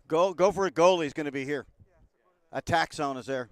Go for it. Goalie's going to be here. Attack zone is there.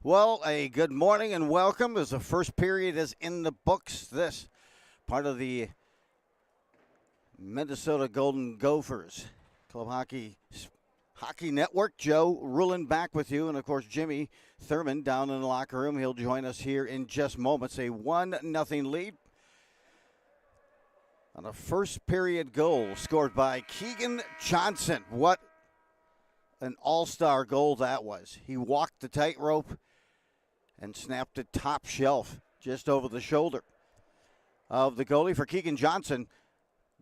Well, a good morning and welcome as the first period is in the books. This part of the Minnesota Golden Gophers Club Hockey Network. Joe Rulin back with you, and of course Jimmy Thurman down in the locker room. He'll join us here in just moments. A 1-0 lead on a first period goal scored by Keegan Johnson. What an all-star goal that was. He walked the tightrope and snapped it top shelf just over the shoulder of the goalie for Keegan Johnson.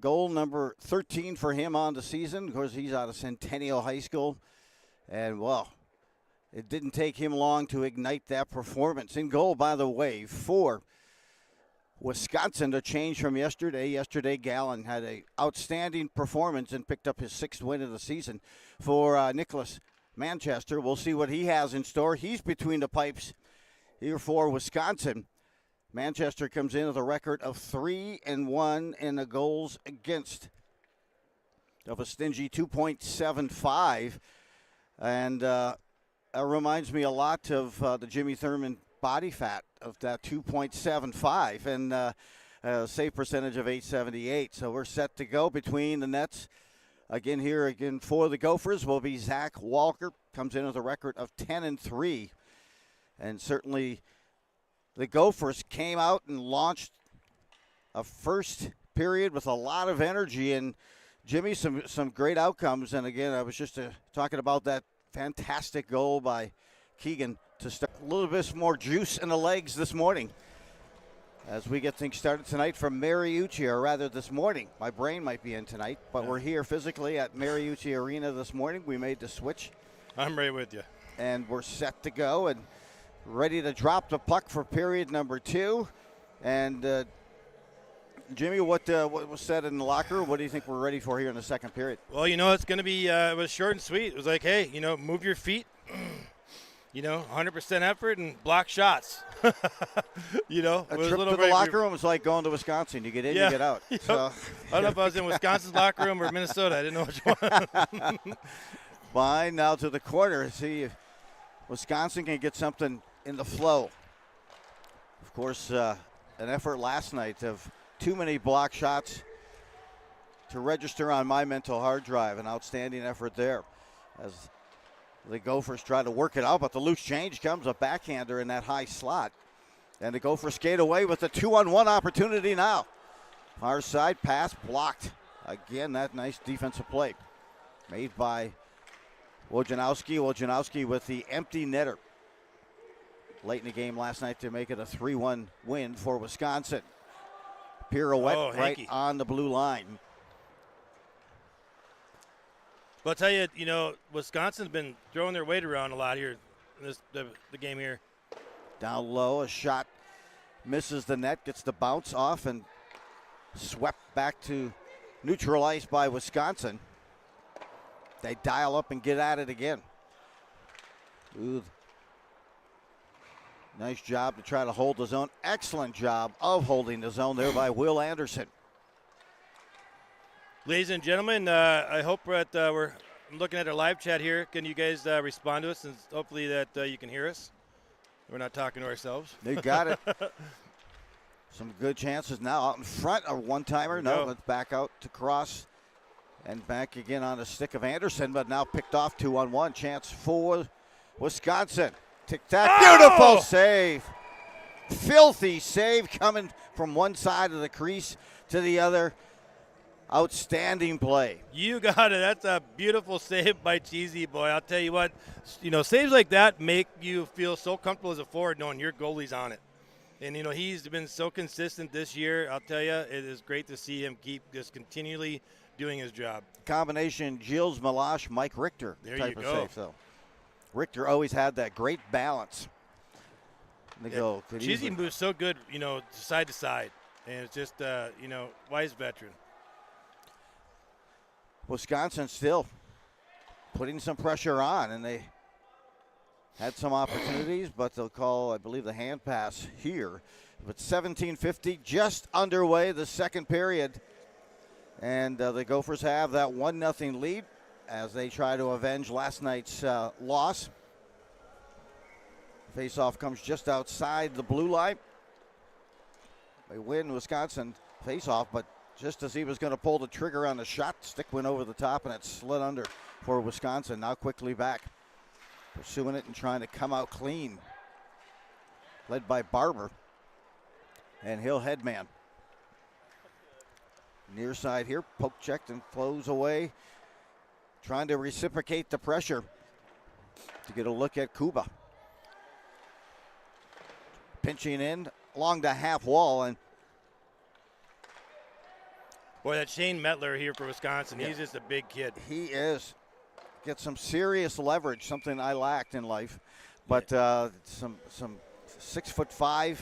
Goal number 13 for him on the season. Of course, he's out of Centennial High School. And, well, it didn't take him long to ignite that performance. In goal, by the way, for Wisconsin, a change from yesterday. Yesterday, Gallen had an outstanding performance and picked up his 6th win of the season. For Nicholas Manchester, we'll see what he has in store. He's between the pipes here for Wisconsin. Manchester comes in with a record of 3-1 in the goals against of a stingy 2.75. And that reminds me a lot of the Jimmy Thurman body fat of that 2.75 and save percentage of 878. So we're set to go between the nets. Again for the Gophers will be Zach Walker. Comes in with a record of 10-3. And certainly the Gophers came out and launched a first period with a lot of energy. And Jimmy, some great outcomes. And again, I was just talking about that fantastic goal by Keegan to start a little bit more juice in the legs this morning as we get things started tonight from Mariucci, or rather this morning. My brain might be in tonight, but we're here physically at Mariucci Arena this morning. We made the switch. I'm right with you. And we're set to go and ready to drop the puck for period number 2. And Jimmy, what was said in the locker room? What do you think we're ready for here in the second period? Well, it's going to be it was short and sweet. It was like, hey, move your feet. 100% effort and block shots. A trip to the locker room is like going to Wisconsin. You get in, you get out. So. I don't know if I was in Wisconsin's locker room or Minnesota. I didn't know which one. Fine. Now to the corner. See if Wisconsin can get something in the flow. Of course, an effort last night of too many block shots to register on my mental hard drive. An outstanding effort there as the Gophers try to work it out, but the loose change comes, a backhander in that high slot. And the Gophers skate away with a 2-on-1 opportunity now. Far side pass blocked. Again, that nice defensive play made by Wojnarowski. Wojnarowski with the empty netter late in the game last night to make it a 3-1 win for Wisconsin. Pirouette right on the blue line. But I'll tell you, Wisconsin's been throwing their weight around a lot here in the game here. Down low, a shot misses the net, gets the bounce off and swept back to neutral ice by Wisconsin. They dial up and get at it again. Ooh. Nice job to try to hold the zone. Excellent job of holding the zone there by Will Anderson. Ladies and gentlemen, I hope that we're looking at our live chat here. Can you guys respond to us, and hopefully that you can hear us? We're not talking to ourselves. They got it. Some good chances now out in front. A one-timer. No, let's back out to cross. And back again on the stick of Anderson, but now picked off 2-on-1. Chance for Wisconsin. Tic-tac. Beautiful save. Filthy save coming from one side of the crease to the other. Outstanding play. You got it. That's a beautiful save by Cheesy Boy. I'll tell you what, saves like that make you feel so comfortable as a forward knowing your goalie's on it. And, he's been so consistent this year. I'll tell you, it is great to see him keep just continually doing his job. Combination Gilles Meloche, Mike Richter type of save, though. Richter always had that great balance. Cheesy moves so good, side to side. And it's just, wise veteran. Wisconsin still putting some pressure on, and they had some opportunities, but they'll call, I believe, the hand pass here. But 17:50 just underway, the second period. And the Gophers have that 1-0 lead as they try to avenge last night's loss. Faceoff comes just outside the blue line. They win Wisconsin faceoff, but just as he was going to pull the trigger on the shot, stick went over the top and it slid under for Wisconsin. Now quickly back, pursuing it and trying to come out clean. Led by Barber and Hill headman. Near side here, poke checked and flows away. trying to reciprocate the pressure to get a look at Kuba. Pinching in along the half wall, and boy, that Shane Mettler here for Wisconsin, he's just a big kid. He is. Gets some serious leverage, something I lacked in life. But some 6'5",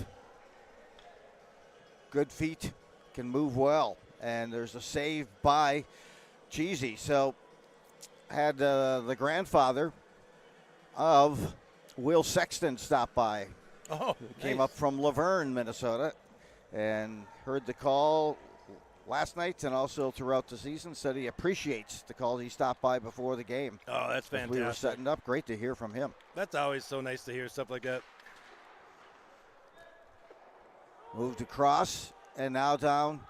good feet, can move well. And there's a save by Cheesy. So had the grandfather of Will Sexton stop by. Oh, Came nice. up from Laverne, Minnesota, and heard the call last night and also throughout the season. Said he appreciates the call. He stopped by before the game. Oh, that's fantastic. We were setting up. Great to hear from him. That's always so nice to hear stuff like that. Moved across and now down.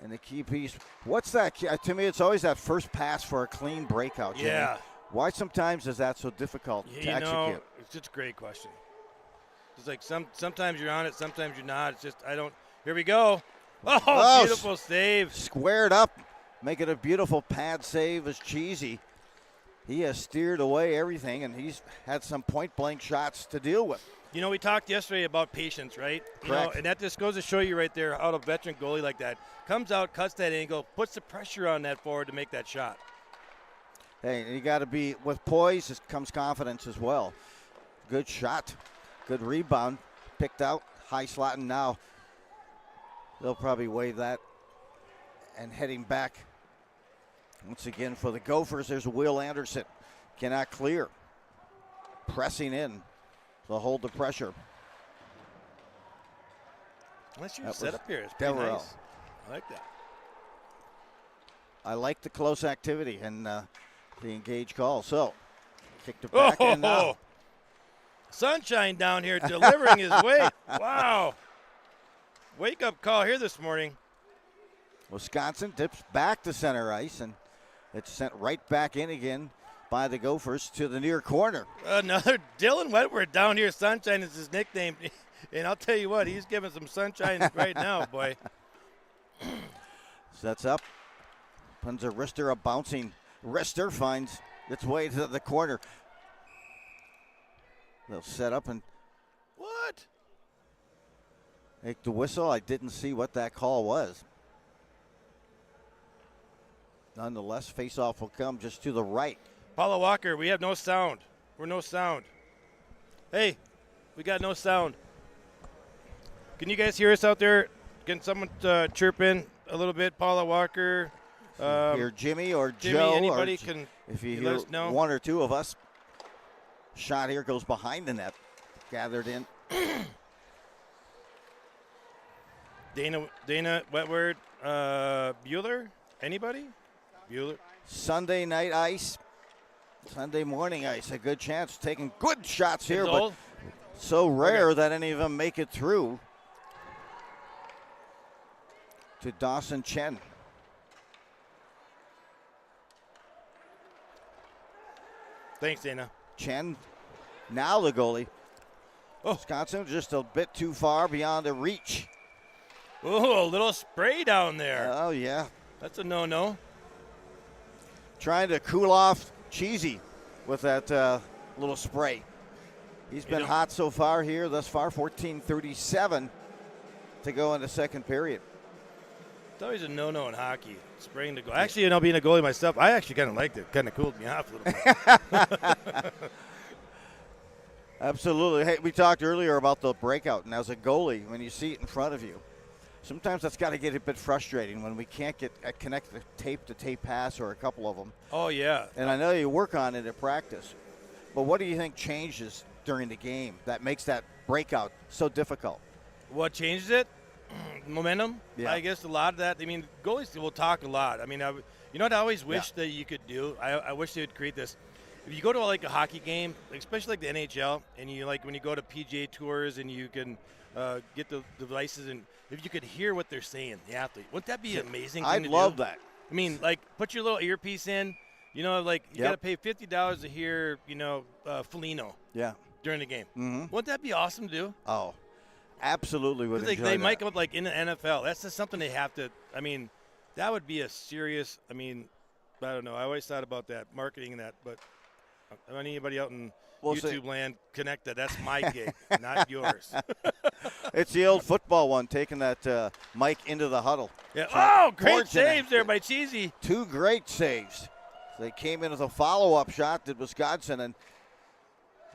And the key piece. What's that? To me, it's always that first pass for a clean breakout, Jimmy. Yeah. Why sometimes is that so difficult to execute? It's just a great question. It's like sometimes you're on it, sometimes you're not. It's just Here we go. Oh, beautiful save. Squared up, making a beautiful pad save as Cheesy. He has steered away everything, and he's had some point-blank shots to deal with. You know, we talked yesterday about patience, right? Correct. And that just goes to show you right there how a veteran goalie like that comes out, cuts that angle, puts the pressure on that forward to make that shot. Hey, you got to be with poise. Comes confidence as well. Good shot, good rebound, picked out, high slotting now. They'll probably wave that and heading back. Once again for the Gophers, there's Will Anderson. Cannot clear. Pressing in to hold the pressure. Unless you're set up here, it's pretty nice. I like that. I like the close activity and the engaged call. So, kicked it back and now. Sunshine down here delivering his weight. Wow. Wake-up call here this morning. Wisconsin dips back to center ice, and it's sent right back in again by the Gophers to the near corner. Another Dylan Wetward down here. Sunshine is his nickname. And I'll tell you what, he's giving some sunshine right now, boy. Sets up. Puns a wrister, a bouncing wrister finds its way to the corner. They'll set up and what? Make the whistle. I didn't see what that call was. Nonetheless, face-off will come just to the right. Paula Walker, we have no sound. We're no sound. Hey, we got no sound. Can you guys hear us out there? Can someone chirp in a little bit? Paula Walker. Hear Jimmy or Jimmy, Joe. anybody or can if you let hear us know. One or two of us. Shot here goes behind the net. Gathered in. Dana Wetward, Bueller, anybody? Bueller. Sunday night ice. Sunday morning ice. A good chance. Taking good shots here, but so rare that any of them make it through. To Dawson Chen. Thanks, Dana. Chen, now the goalie. Oh. Wisconsin just a bit too far beyond the reach. Oh, a little spray down there. Oh, yeah. That's a no-no. Trying to cool off Cheesy with that little spray. He's been hot so far here, thus far, 14:37 to go in the second period. It's always a no-no in hockey, spraying the goal. Actually, being a goalie myself, I actually kind of liked it. Kind of cooled me off a little bit. Absolutely. Hey, we talked earlier about the breakout, and as a goalie, when you see it in front of you, sometimes that's got to get a bit frustrating when we can't connect the tape-to-tape pass or a couple of them. Oh, yeah. And I know you work on it at practice, but what do you think changes during the game that makes that breakout so difficult? What changes it? Momentum. Yeah. I guess a lot of that. I mean, goalies will talk a lot. I mean, you know what I always wish that you could do? I wish they would create this. If you go to like a hockey game, especially like the NHL, and you like when you go to PGA tours and you can get the devices, and if you could hear what they're saying, the athlete, wouldn't that be amazing? I'd love that. I mean, like put your little earpiece in. Like you got to pay $50 to hear, Foligno. Yeah. During the game. Mm-hmm. Wouldn't that be awesome to do? Oh, absolutely would enjoy they that. might come up like in the NFL. That's just something they have to. I mean, That would be a serious, I mean, I don't know. I always thought about that, marketing that, but anybody out in YouTube land connect that. That's my gig, not yours. It's the old football one, taking that mic into the huddle. Yeah. Oh, great saves there by Cheesy. 2 great saves. They came in with a follow-up shot, did Wisconsin, and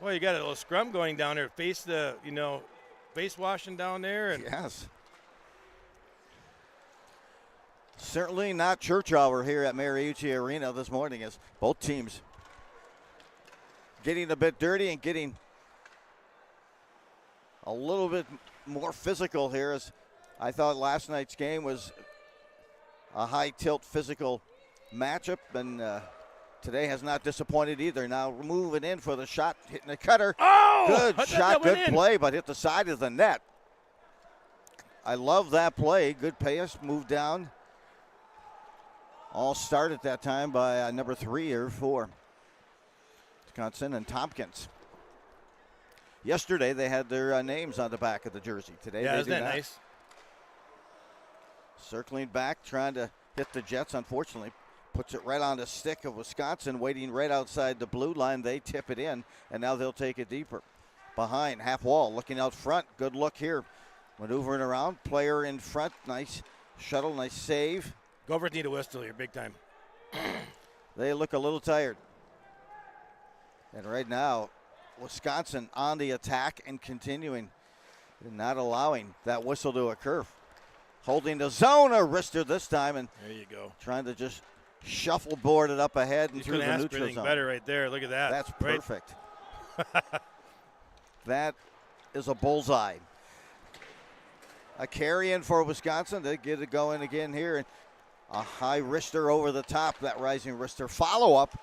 well, you got a little scrum going down there. Face the, face washing down there. And yes. Certainly not church hour here at Mariucci Arena this morning, as both teams getting a bit dirty and getting a little bit more physical here, as I thought last night's game was a high tilt physical matchup, and today has not disappointed either. Now moving in for the shot, hitting the cutter. Oh! Good shot, good play, but hit the side of the net. I love that play. Good pass, move down. All start at that time by number 3 or 4. Wisconsin and Tompkins. Yesterday they had their names on the back of the jersey. Today they isn't do that not. Nice? Circling back, trying to hit the Jets, unfortunately. Puts it right on the stick of Wisconsin, waiting right outside the blue line. They tip it in, and now they'll take it deeper. Behind, half wall, looking out front. Good look here. Maneuvering around, player in front. Nice shuttle, nice save. Gophers need a whistle here, big time. They look a little tired. And right now, Wisconsin on the attack and continuing, and not allowing that whistle to occur. Holding the zone, a wrister this time, and there you go. Trying to just shuffleboard it up ahead and through the neutral zone. Better right there. Look at that. That's perfect. That is a bullseye. A carry in for Wisconsin. They get it going again here. And a high wrister over the top, that rising wrister. Follow-up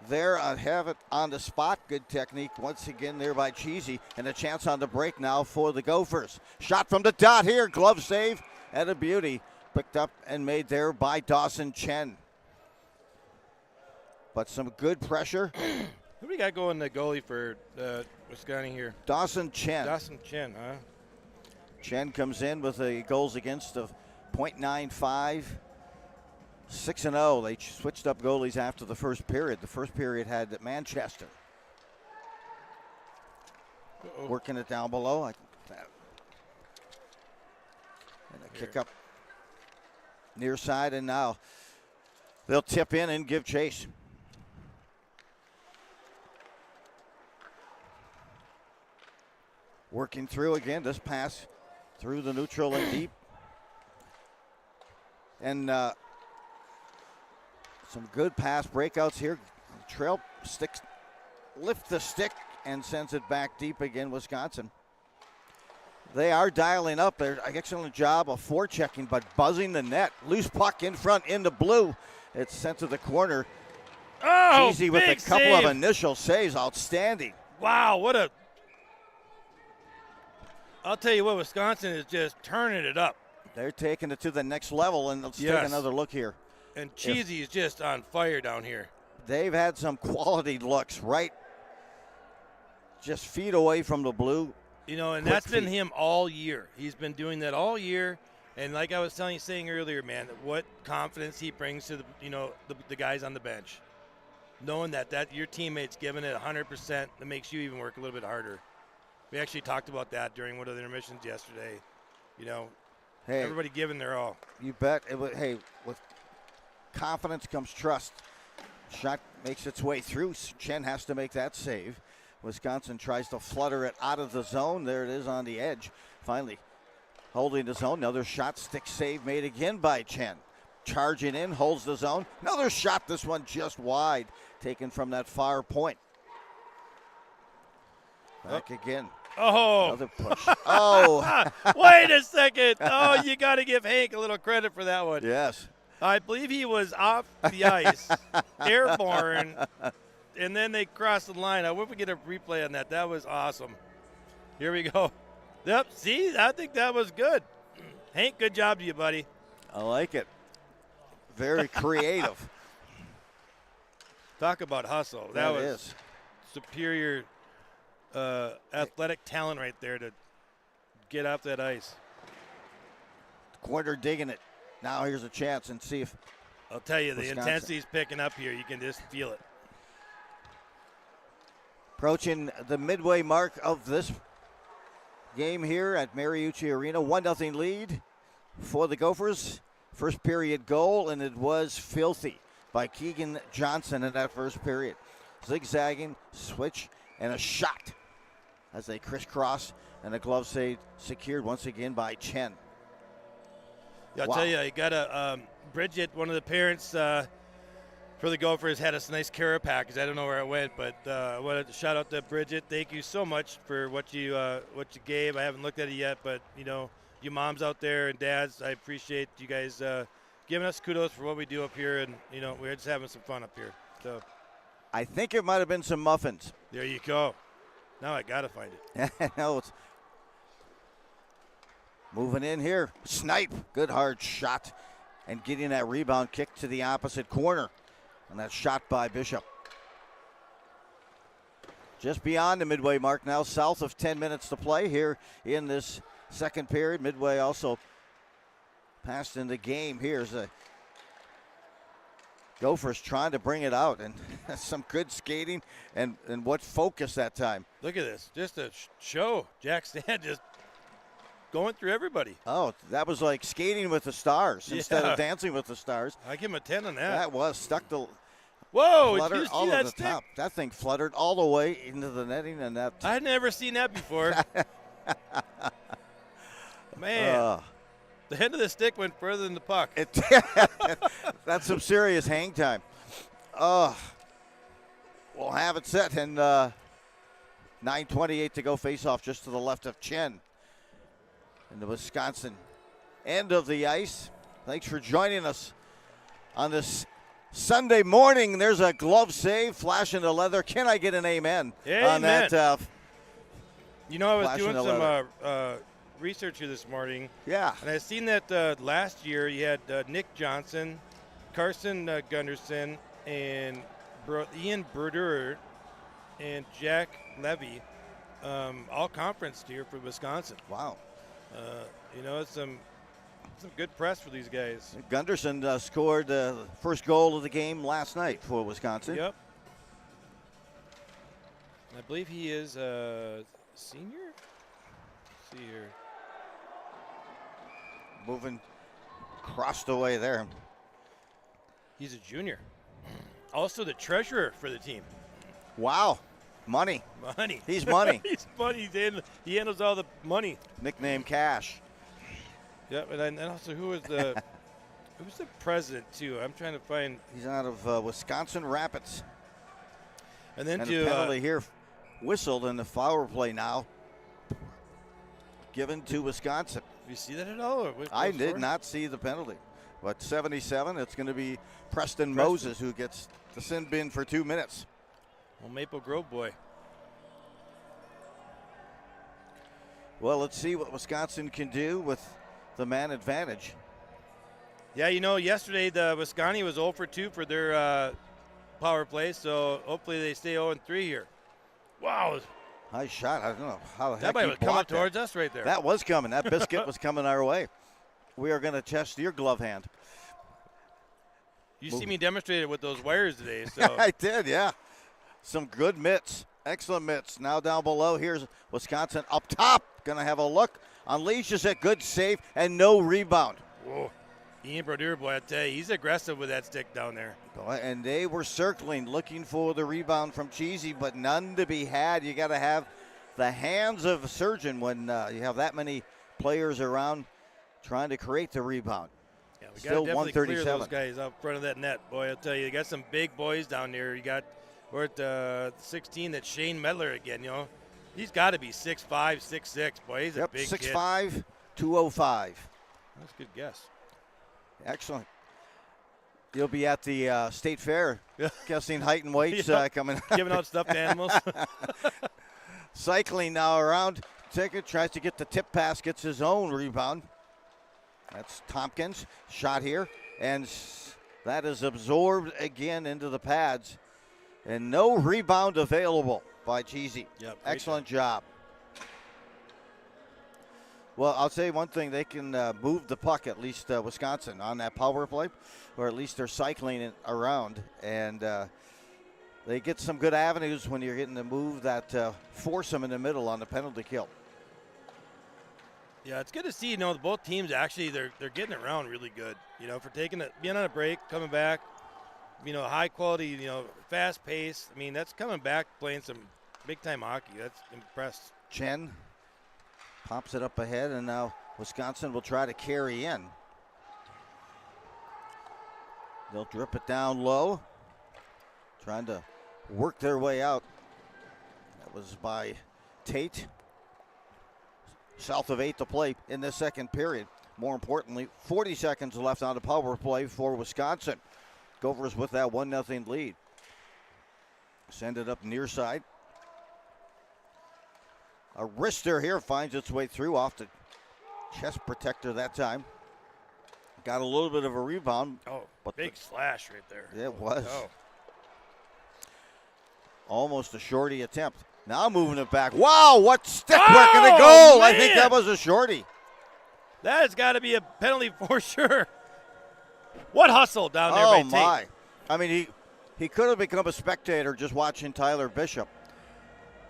there. I have it on the spot. Good technique once again there by Cheesy. And a chance on the break now for the Gophers. Shot from the dot here. Glove save and a beauty. Picked up and made there by Dawson Chen. But some good pressure. Who we got going the goalie for Wisconsin here? Dawson Chen. Dawson Chen, huh? Chen comes in with a goals against of .95. 6-0. They switched up goalies after the first period. The first period had Manchester. Working it down below. And a kick up near side, and now they'll tip in and give chase. Working through again. This pass through the neutral and deep. And some good pass breakouts here. Trail sticks, lift the stick and sends it back deep again, Wisconsin. They are dialing up. They're an excellent job of forechecking, but buzzing the net. Loose puck in front in the blue. It's sent to the corner. Oh, Cheesy with a couple save. of initial saves. Outstanding. Wow, what a... I'll tell you what, Wisconsin is just turning it up. They're taking it to the next level, and let's take another look here. And Cheesy is just on fire down here. They've had some quality looks, right? Just feet away from the blue. You know, and that's been him all year. He's been doing that all year. And like I was saying earlier, man, what confidence he brings to the guys on the bench. Knowing that your teammate's giving it 100%, that makes you even work a little bit harder. We actually talked about that during one of the intermissions yesterday. You know, hey, everybody giving their all. You bet. Hey, with confidence comes trust. Shot makes its way through. Chen has to make that save. Wisconsin tries to flutter it out of the zone. There it is on the edge. Finally holding the zone. Another shot, stick save made again by Chen. Charging in, holds the zone. Another shot, this one just wide. Taken from that far point. Back again. Oh. Another push. Oh. Wait a second. Oh, you got to give Hank a little credit for that one. Yes. I believe he was off the ice, airborne, and then they crossed the line. I hope we get a replay on that. That was awesome. Here we go. Yep, see, I think that was good. Hank, good job to you, buddy. I like it. Very creative. Talk about hustle. That was is superior athletic talent right there to get off that ice. Corner digging it. Now here's a chance and see if I'll tell you, the Wisconsin. intensity's picking up here. You can just feel it. approaching the midway mark of this game here at Mariucci Arena. 1-0 lead for the Gophers. First period goal, and it was filthy by Keegan Johnson in that first period. Zigzagging, switch, and a shot as they crisscross, and a glove save secured once again by Chen. Yeah, I'll tell you, I got a Bridget, one of the parents for the Gophers, had us a nice care package. I don't know where it went, but I wanted to shout out to Bridget. Thank you so much for what you gave. I haven't looked at it yet, but you moms out there and dads, I appreciate you guys giving us kudos for what we do up here, and we're just having some fun up here. So I think it might have been some muffins. there you go. Now I gotta find it. No, it's moving in here. Snipe, good hard shot, and getting that rebound kick to the opposite corner. And that shot by Bishop. Just beyond the midway mark now, south of 10 minutes to play here in this second period. Midway also passed in the game. Here's a Gophers trying to bring it out, and some good skating and what focus that time. Look at this, just a show. Jack Stan just going through everybody. Oh, that was like skating with the stars instead of dancing with the stars. I give him a 10 on that. That was stuck the Whoa, flutter did you all see over that the stick? top. That thing fluttered all the way into the netting, and that. I'd never seen that before. Man, the end of the stick went further than the puck. That's some serious hang time. We'll have it set, and 9:28 to go. Face off just to the left of Chen. In the Wisconsin end of the ice. Thanks for joining us on this Sunday morning. There's a glove save, flash into leather. Can I get an amen, on that? I was flash doing into some research here this morning. Yeah. And I seen that last year you had Nick Johnson, Carson Gunderson, and Ian Berder and Jack Levy, all conference here for Wisconsin. Wow. It's some good press for these guys. Gunderson scored the first goal of the game last night for Wisconsin. Yep. I believe he is a senior. Let's see here. Moving across the way there. He's a junior. Also the treasurer for the team. Wow. Money. Money. He's money. He's money. He handles all the money. Nickname Cash. Yep, and also who's the president too? I'm trying to find. He's out of Wisconsin Rapids. And then and a penalty here whistled in the power play now. Given to Wisconsin. Did you see that at all? I did not see the penalty. But 77, it's going to be Preston Moses who gets the sin bin for 2 minutes. Well, Maple Grove boy. Well, let's see what Wisconsin can do with the man advantage. Yeah, yesterday the Wisconsin was 0 for 2 for their power play, so hopefully they stay 0 3 here. Wow. Nice shot. I don't know how the that heck might he have come up blocked towards us right there. That was coming. That biscuit was coming our way. We are going to test your glove hand. You see me demonstrate it with those wires today. So I did, yeah. Some good mitts. Excellent mitts. Now down below, here's Wisconsin up top. Going to have a look. Unleashes a good save and no rebound. Whoa. Ian Brodeur, boy, I tell you, he's aggressive with that stick down there. And they were circling, looking for the rebound from Cheesy, but none to be had. You got to have the hands of a surgeon when you have that many players around trying to create the rebound. Yeah, we Still got to definitely clear 137. those guys out front of that net. Boy, I'll tell you, you got some big boys down there. We're at 16, that's Shane Medler again, He's got to be 6'5", 6'6". Boy, he's a big 6'5", 205. That's a good guess. Excellent. You'll be at the State Fair, guessing height and weights coming. Giving out stuffed animals. Cycling now around. Ticket tries to get the tip pass, gets his own rebound. That's Tompkins. Shot here, and that is absorbed again into the pads. And no rebound available by Cheesy. Yep, excellent job. Well, I'll say one thing. They can move the puck, at least Wisconsin, on that power play, or at least they're cycling it around. And they get some good avenues when you're getting to move that foursome in the middle on the penalty kill. Yeah, it's good to see, both teams actually, they're getting around really good. For being on a break, coming back, high quality, fast pace. I mean, that's coming back playing some big-time hockey. That's impressed. Chen pops it up ahead, and now Wisconsin will try to carry in. They'll drip it down low, trying to work their way out. That was by Tate. South of 8 to play in the second period. More importantly, 40 seconds left on the power play for Wisconsin. Gophers with that 1-0 lead. Send it up near side. A wrister here finds its way through off the chest protector that time. Got a little bit of a rebound. Oh, but big slash right there. It was. Oh. Almost a shorty attempt. Now moving it back. Wow, what stick work in the goal. Man. I think that was a shorty. That has got to be a penalty for sure. What hustle down there by Tate. Oh, my. I mean, he could have become a spectator just watching Tyler Bishop.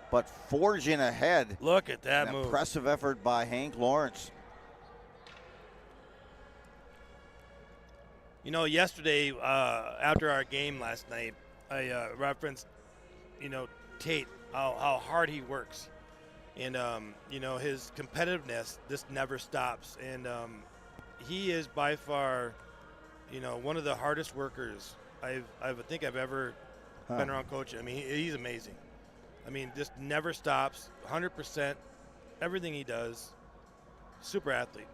But forging ahead. Look at that An move. Impressive effort by Hank Lawrence. Yesterday after our game last night, I referenced, Tate, how hard he works. And, his competitiveness just never stops. And he is by far, one of the hardest workers I think I've ever been around coaching. I mean, he's amazing. I mean, just never stops, 100%, everything he does. Super athlete.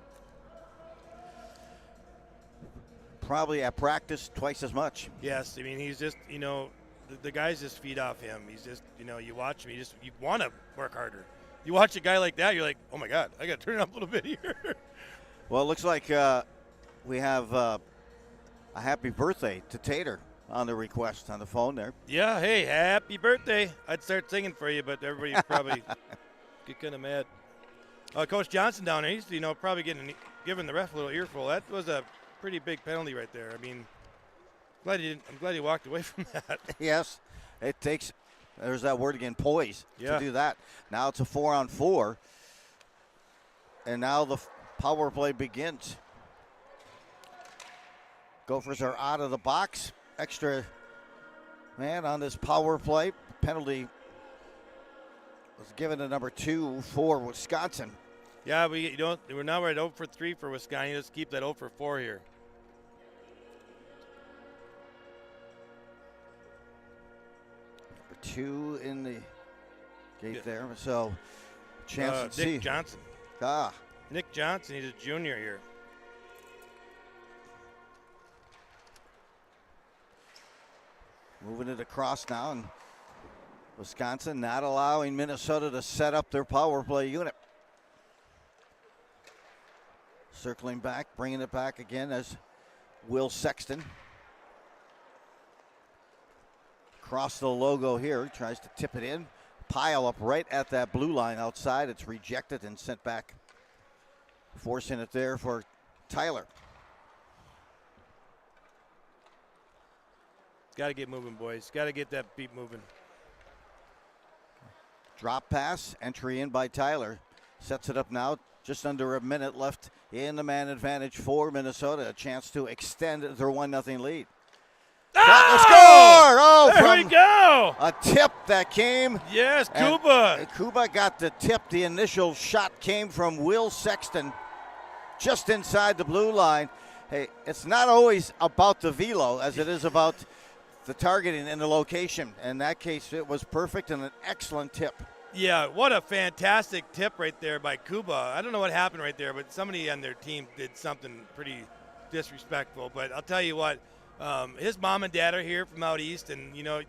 Probably at practice twice as much. Yes, I mean, he's just, the guys just feed off him. He's just, you watch him, you want to work harder. You watch a guy like that, you're like, oh my God, I got to turn it up a little bit here. Well, it looks like we have a happy birthday to Tater on the request on the phone there. Yeah, hey, happy birthday. I'd start singing for you, but everybody probably get kind of mad. Coach Johnson down there, he's, probably giving the ref a little earful. That was a pretty big penalty right there. I mean, I'm glad you walked away from that. Yes, it takes, there's that word again, poise to do that. Now it's a 4-on-4, and now the power play begins. Gophers are out of the box. Extra man on this power play. Penalty was given to number 2 for Wisconsin. Yeah, we're now at 0 for 3 for Wisconsin. Let's keep that 0 for 4 here. Number 2 in the gate there. So, chance to see. Nick Johnson. Nick Johnson, he's a junior here. Moving it across now, and Wisconsin not allowing Minnesota to set up their power play unit. Circling back, bringing it back again as Will Sexton. Across the logo here, tries to tip it in. Pile up right at that blue line outside. It's rejected and sent back. Forcing it there for Tyler. Got to get moving, boys. Got to get that beat moving. Drop pass, entry in by Tyler. Sets it up now. Just under a minute left in the man advantage for Minnesota. A chance to extend their 1-0 lead. Oh! Score! Oh, there we go! A tip that came. Yes, Kuba. Kuba got the tip. The initial shot came from Will Sexton just inside the blue line. Hey, it's not always about the velo as it is about the targeting and the location. In that case, it was perfect and an excellent tip. Yeah, what a fantastic tip right there by Kuba. I don't know what happened right there, but somebody on their team did something pretty disrespectful. But I'll tell you what, his mom and dad are here from out east, and you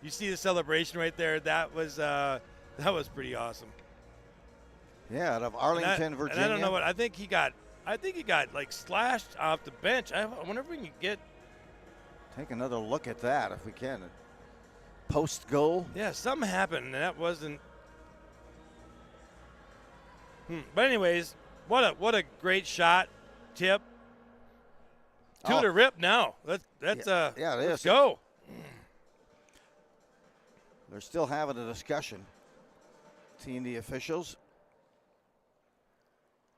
see the celebration right there. That was pretty awesome. Yeah, out of Arlington, Virginia. And I don't know what I think he got like slashed off the bench. I wonder if we can get. Take another look at that if we can. Post goal. Yeah, something happened, and that wasn't. But anyways, what a great shot, tip. To the rip now. Let's go. They're still having a discussion. Seeing the officials.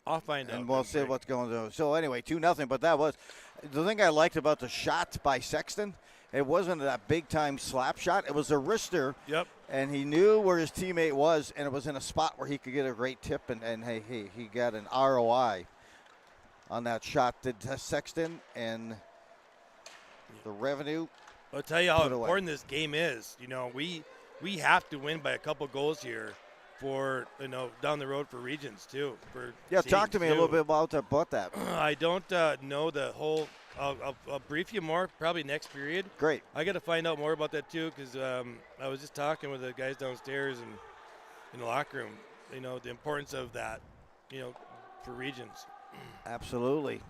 I'll find out. And we'll see what's going on. So anyway, 2-0. But that was the thing I liked about the shot by Sexton. It wasn't that big-time slap shot. It was a wrister. Yep. And he knew where his teammate was, and it was in a spot where he could get a great tip. And he got an ROI on that shot. Did Sexton and the revenue. I'll tell you how important this game is. You know, we have to win by a couple goals here for, down the road for regions too. Talk to me a little bit about that. I don't know the whole. I'll brief you more probably next period. Great. I got to find out more about that too because I was just talking with the guys downstairs and in the locker room. The importance of that. For regions. Absolutely.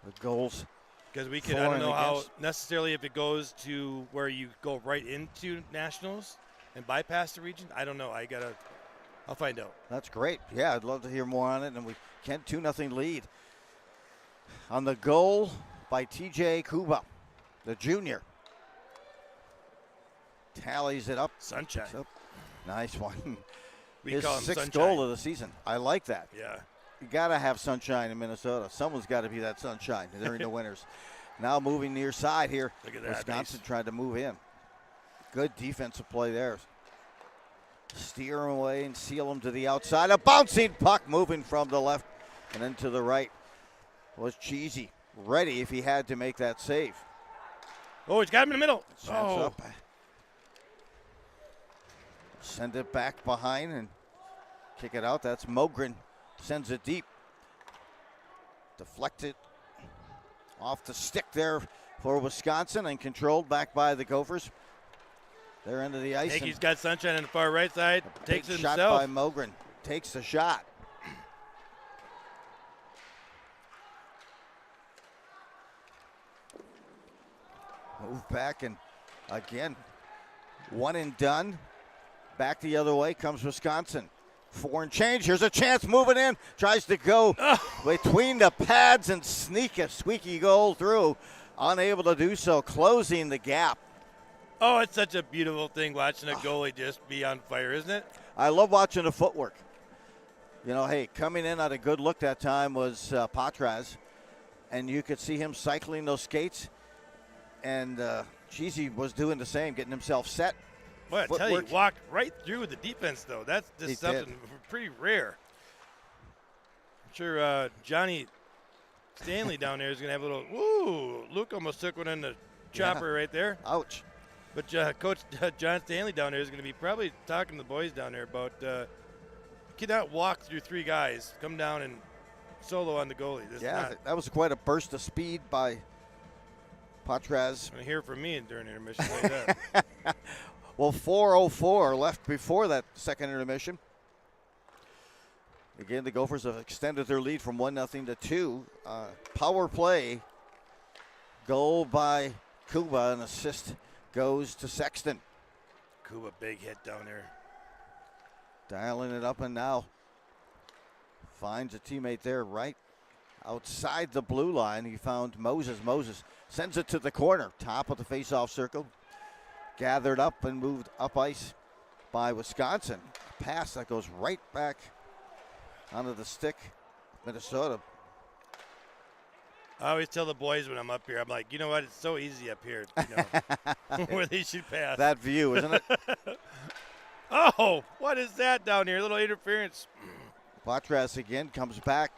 The goals. Because I don't know how necessarily if it goes to where you go right into nationals and bypass the region. I don't know. I'll find out. That's great. Yeah, I'd love to hear more on it. And we can't 2-0 lead. On the goal by TJ Kuba, the junior. Tallies it up. Sunshine. Nice one. His call him sixth sunshine. goal of the season. I like that. Yeah. You got to have sunshine in Minnesota. Someone's got to be that sunshine during the winters. Now moving near side here. Look at that. Wisconsin tried to move in. Good defensive play there. Steer him away and seal him to the outside. A bouncing puck moving from the left and then to the right. Was Cheesy ready if he had to make that save. Oh, he's got him in the middle. Up. Send it back behind and kick it out. That's Mogren. Sends it deep. Deflected off the stick there for Wisconsin and controlled back by the Gophers. They're into the ice. He's got sunshine on the far right side. Takes it shot himself. by Mogren. Takes the shot. Move back and again, one and done. Back the other way comes Wisconsin. 4 and change. Here's a chance moving in. Tries to go between the pads and sneak a squeaky goal through. Unable to do so. Closing the gap. Oh, it's such a beautiful thing watching a goalie just be on fire, isn't it? I love watching the footwork. Coming in on a good look that time was Patraz. And you could see him cycling those skates. And Cheesy was doing the same, getting himself set. Well, I tell you, he walked right through the defense, though. That's just something pretty rare. I'm sure Johnny Stanley down there is going to have a little, woo, Luke almost took one in the chopper right there. Ouch. But Coach John Stanley down there is going to be probably talking to the boys down there about cannot walk through 3 guys, come down and solo on the goalie. That was quite a burst of speed by Patraz. I'm going to hear from me during intermission like that. Well, 4:04 left before that second intermission. Again, the Gophers have extended their lead from 1-0 to 2. Power play. Goal by Kuba. An assist goes to Sexton. Kuba, big hit down there. Dialing it up and now finds a teammate there right outside the blue line. He found Moses. Moses sends it to the corner. Top of the faceoff circle. Gathered up and moved up ice by Wisconsin. Pass that goes right back onto the stick. Minnesota. I always tell the boys when I'm up here, I'm like, you know what? It's so easy up here, where they should pass. That view, isn't it? Oh, what is that down here? A little interference. Patras again comes back.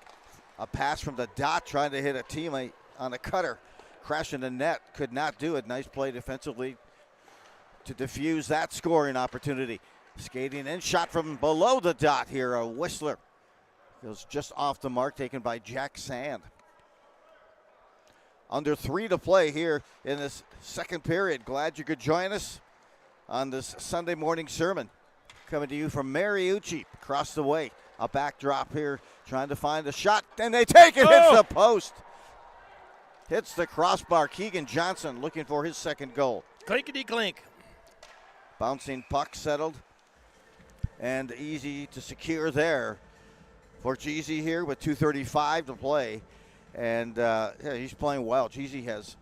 A pass from the dot trying to hit a teammate on a cutter. Crashing the net. Could not do it. Nice play defensively to defuse that scoring opportunity. Skating in, shot from below the dot here. A Whistler goes just off the mark, taken by Jack Sand. Under 3 to play here in this second period. Glad you could join us on this Sunday morning sermon. Coming to you from Mariucci, across the way. A backdrop here, trying to find a shot, and they take it. Hits the post. Hits the crossbar. Keegan Johnson looking for his second goal. Clinkety clink. Bouncing puck settled and easy to secure there for Jeezy here with 2:35 to play. And yeah, he's playing well. Jeezy has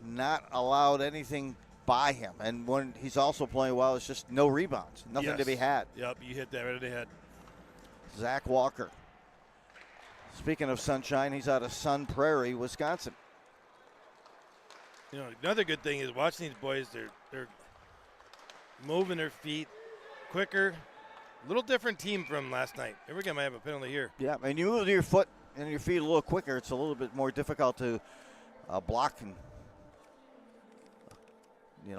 not allowed anything by him. And when he's also playing well, it's just no rebounds. Nothing to be had. Yep, you hit that right in the head. Zach Walker. Speaking of sunshine, he's out of Sun Prairie, Wisconsin. You know, another good thing is watching these boys, they're moving their feet quicker. A little different team from last night. Every game I have a penalty here. Yeah, and you move your foot and your feet a little quicker. It's a little bit more difficult to block and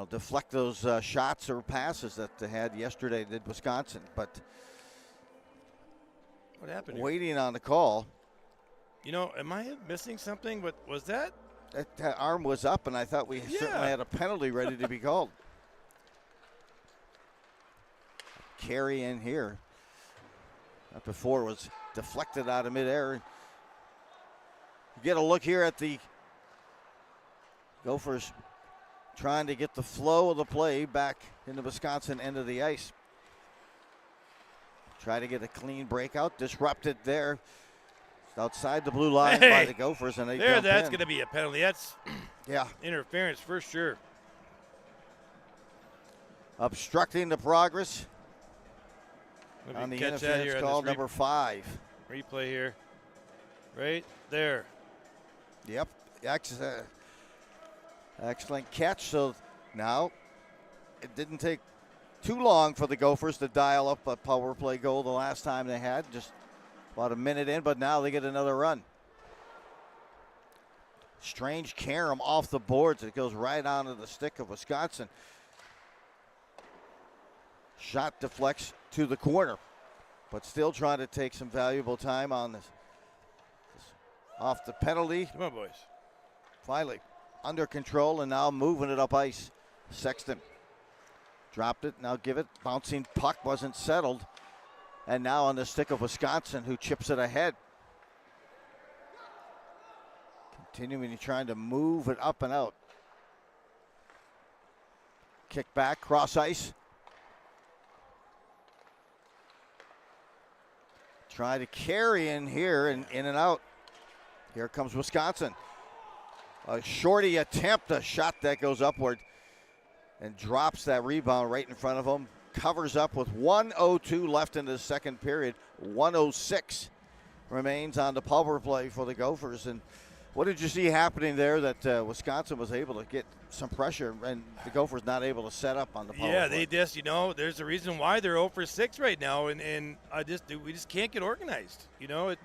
deflect those shots or passes that they had yesterday. Did Wisconsin, but what happened here? Waiting on the call. You know, am I missing something? What was that? That arm was up, and I thought we certainly had a penalty ready to be called. Carry in here. That before was deflected out of midair. You get a look here at the Gophers trying to get the flow of the play back in the Wisconsin end of the ice. Try to get a clean breakout. Disrupted there. Outside the blue line by the Gophers, and that's going to be a penalty. That's interference for sure. Obstructing the progress on the interference here call, number 5. Replay here, right there. Yep, excellent catch. So now it didn't take too long for the Gophers to dial up a power play goal the last time they had. Just about a minute in, but now they get another run. Strange carom off the boards. It goes right onto the stick of Wisconsin. Shot deflects to the corner, but still trying to take some valuable time on this. Off the penalty. Come on, boys. Finally under control and now moving it up ice. Sexton dropped it. Now give it. Bouncing puck wasn't settled. And now on the stick of Wisconsin, who chips it ahead. Continuing trying to move it up and out. Kick back, cross ice. Try to carry in here and in and out. Here comes Wisconsin. A shorty attempt, a shot that goes upward and drops that rebound right in front of him. Covers up with 1:02 left in the second period. 1:06 remains on the power play for the Gophers. And what did you see happening there that Wisconsin was able to get some pressure and the Gophers not able to set up on the power play? Yeah, they just, there's a reason why they're 0 for 6 right now. And we just can't get organized. It's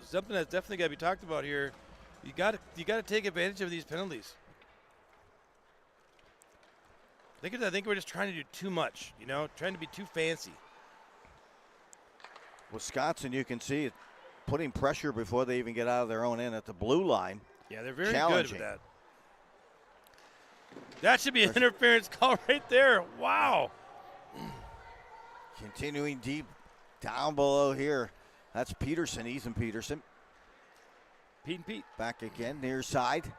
something that's definitely got to be talked about here. You got to take advantage of these penalties. I think we're just trying to do too much, trying to be too fancy. Wisconsin, you can see it putting pressure before they even get out of their own end at the blue line. Yeah, they're very good with that. That should be an interference call right there. Wow. Continuing deep down below here. That's Peterson, Ethan Peterson. Pete and Pete. Back again, near side.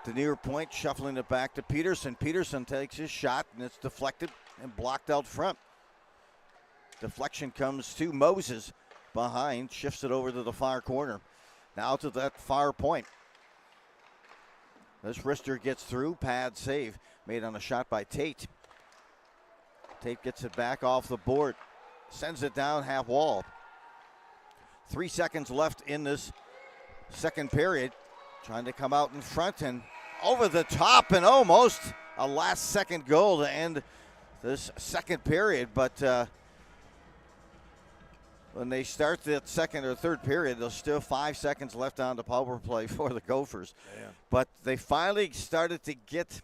The near point, shuffling it back to Peterson. Peterson takes his shot, and it's deflected and blocked out front. Deflection comes to Moses behind, shifts it over to the far corner. Now to that far point. This wrister gets through, pad save, made on a shot by Tate. Tate gets it back off the board, sends it down half wall. 3 seconds left in this second period. Trying to come out in front and over the top and almost a last-second goal to end this second period. But when they start that second or third period, there's still 5 seconds left on the power play for the Gophers. Yeah. But they finally started to get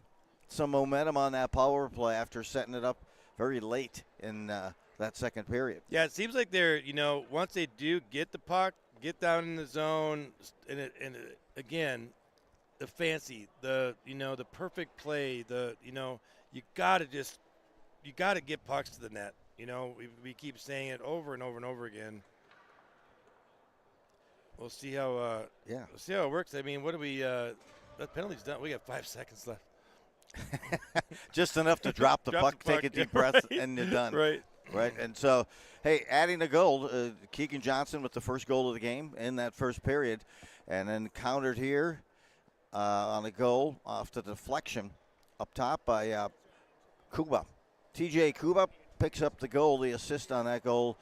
some momentum on that power play after setting it up very late in that second period. Yeah, it seems like they're, once they do get the puck, get down in the zone, and again, the fancy, the perfect play, you got to get pucks to the net. We keep saying it over and over and over again. We'll see how we'll see how it works. I mean, what do we that penalty's done. We got 5 seconds left. Just enough to drop the puck, take a deep breath, and you're done. Right. right? And so, hey, adding a goal, Keegan Johnson with the first goal of the game in that first period, and then countered here on a goal off the deflection up top by Kuba. TJ Kuba picks up the goal. The assist on that goal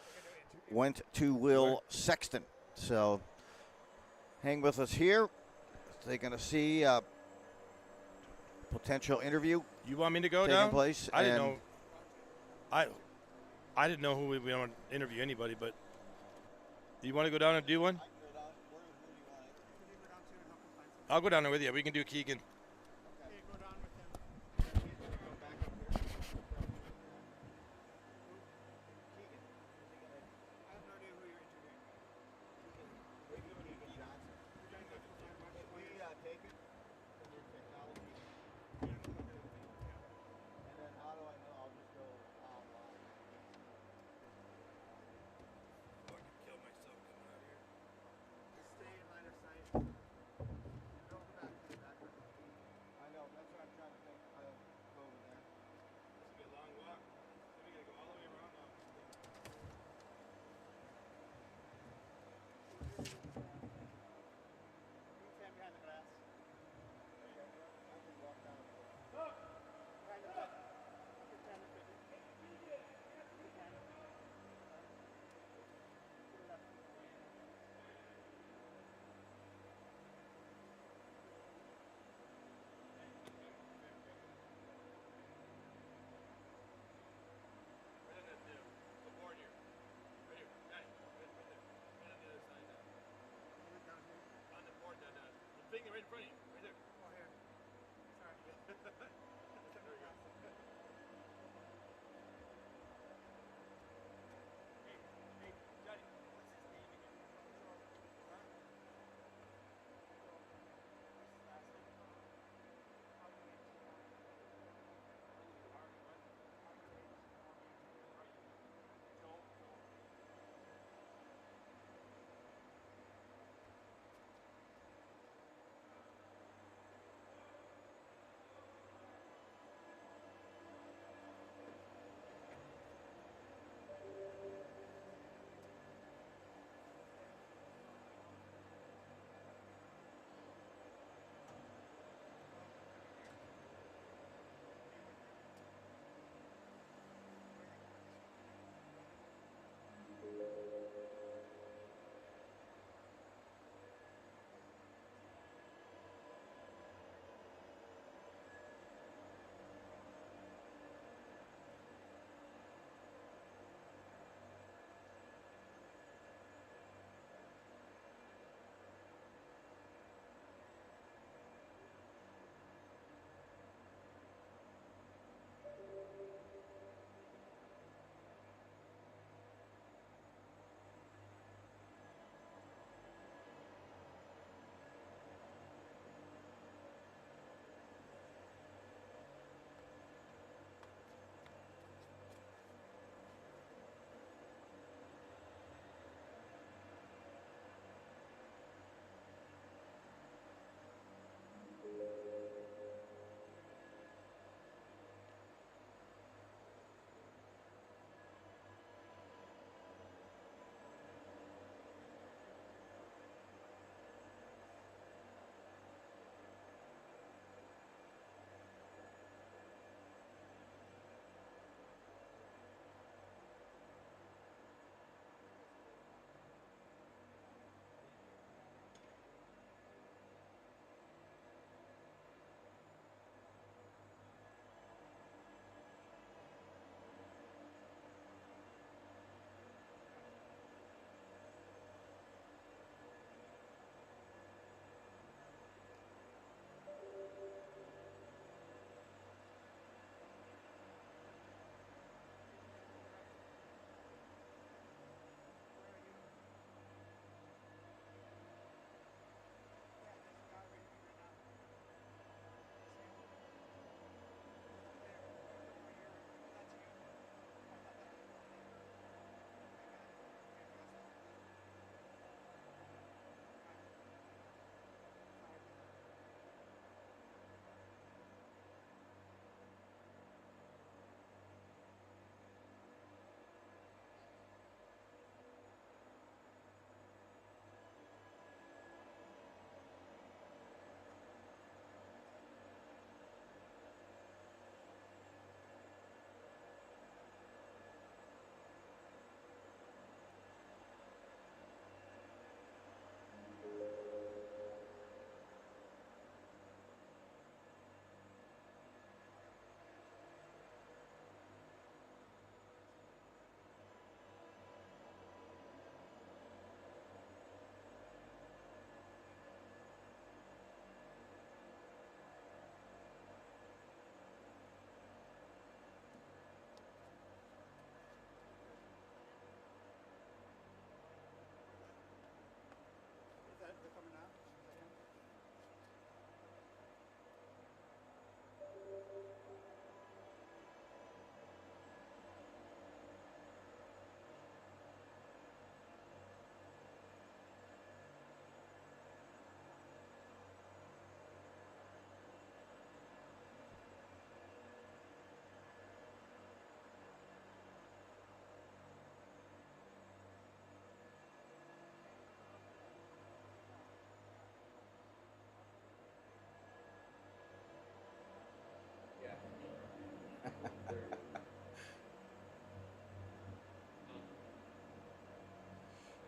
went to Will Sexton. So hang with us here. They're going to see potential interview. You want me to go taking down? place. I didn't know. I didn't know who we want to interview anybody, but you want to go down and do one? I'll go down there with you. We can do Keegan.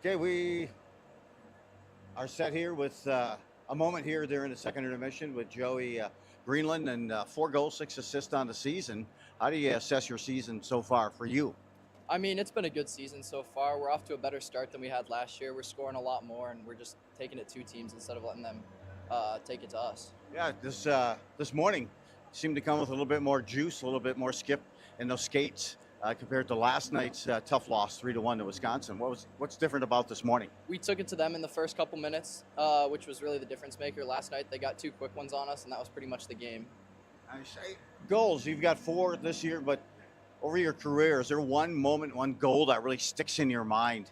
Okay, we are set here with a moment here during the second intermission with Joey Greenland and 4 goals, 6 assists on the season. How do you assess your season so far for you? I mean, it's been a good season so far. We're off to a better start than we had last year. We're scoring a lot more, and we're just taking it to teams instead of letting them take it to us. Yeah, this morning seemed to come with a little bit more juice, a little bit more skip in those skates compared to last night's tough loss 3-1 to Wisconsin. What's different about this morning? We took it to them in the first couple minutes, which was really the difference maker. Last night they got 2 quick ones on us, and that was pretty much the game. Nice. Goals, you've got 4 this year, but over your career, is there one moment, one goal that really sticks in your mind?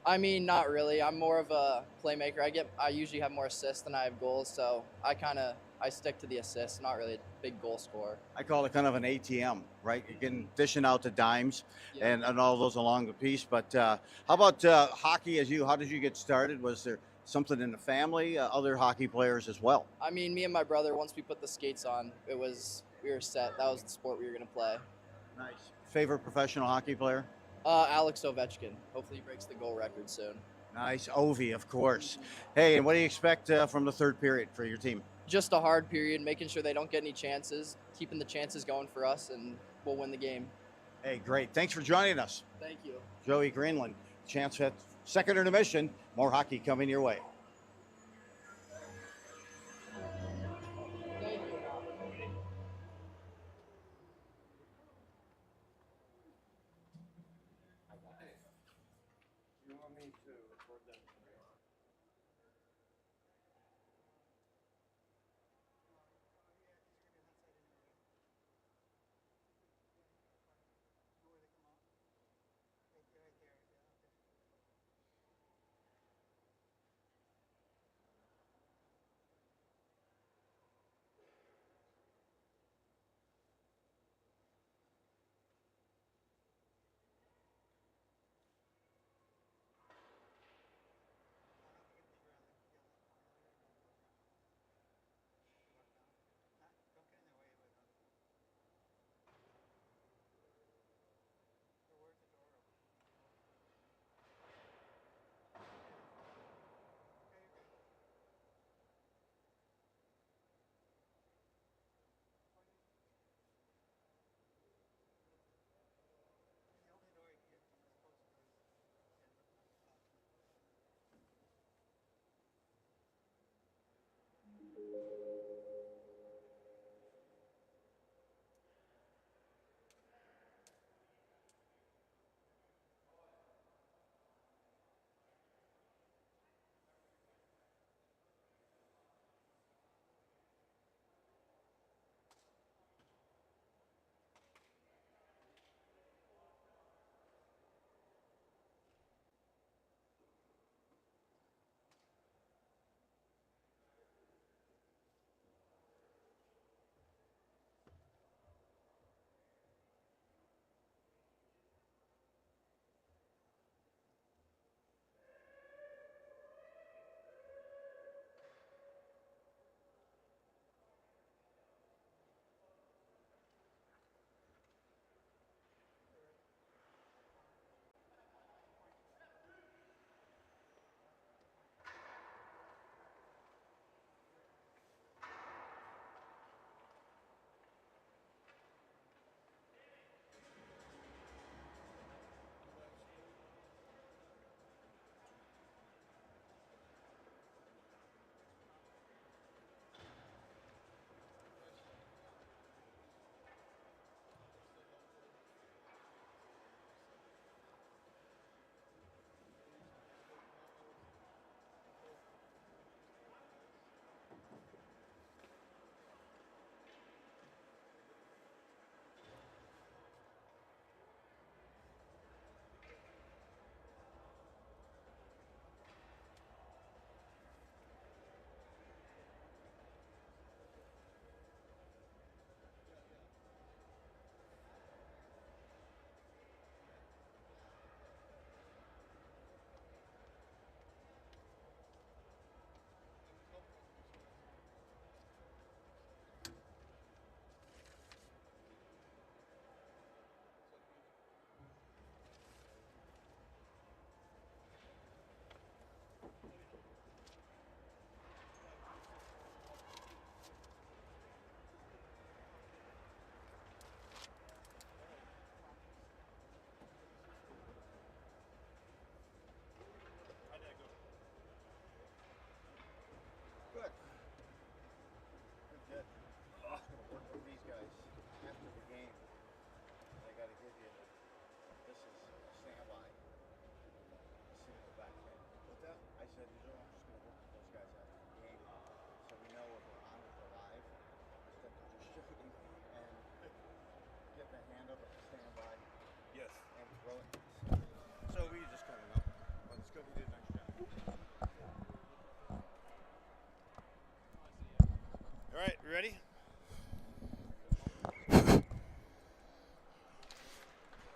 I mean, not really. I'm more of a playmaker. I usually have more assists than I have goals, so I stick to the assists. Not really a big goal scorer. I call it kind of an ATM, right? You're getting dishing out the dimes Yeah. and all those along the piece. But how about hockey? How did you get started? Was there something in the family? Other hockey players as well? I mean, me and my brother, once we put the skates on, we were set. That was the sport we were gonna play. Nice. Favorite professional hockey player? Alex Ovechkin. Hopefully, he breaks the goal record soon. Nice. Ovi, of course. Hey, and what do you expect from the third period for your team? Just a hard period, making sure they don't get any chances, keeping the chances going for us, and we'll win the game. Hey, great. Thanks for joining us. Thank you. Joey Greenland. Chance at second intermission. More hockey coming your way. Thank you. You want me to record that?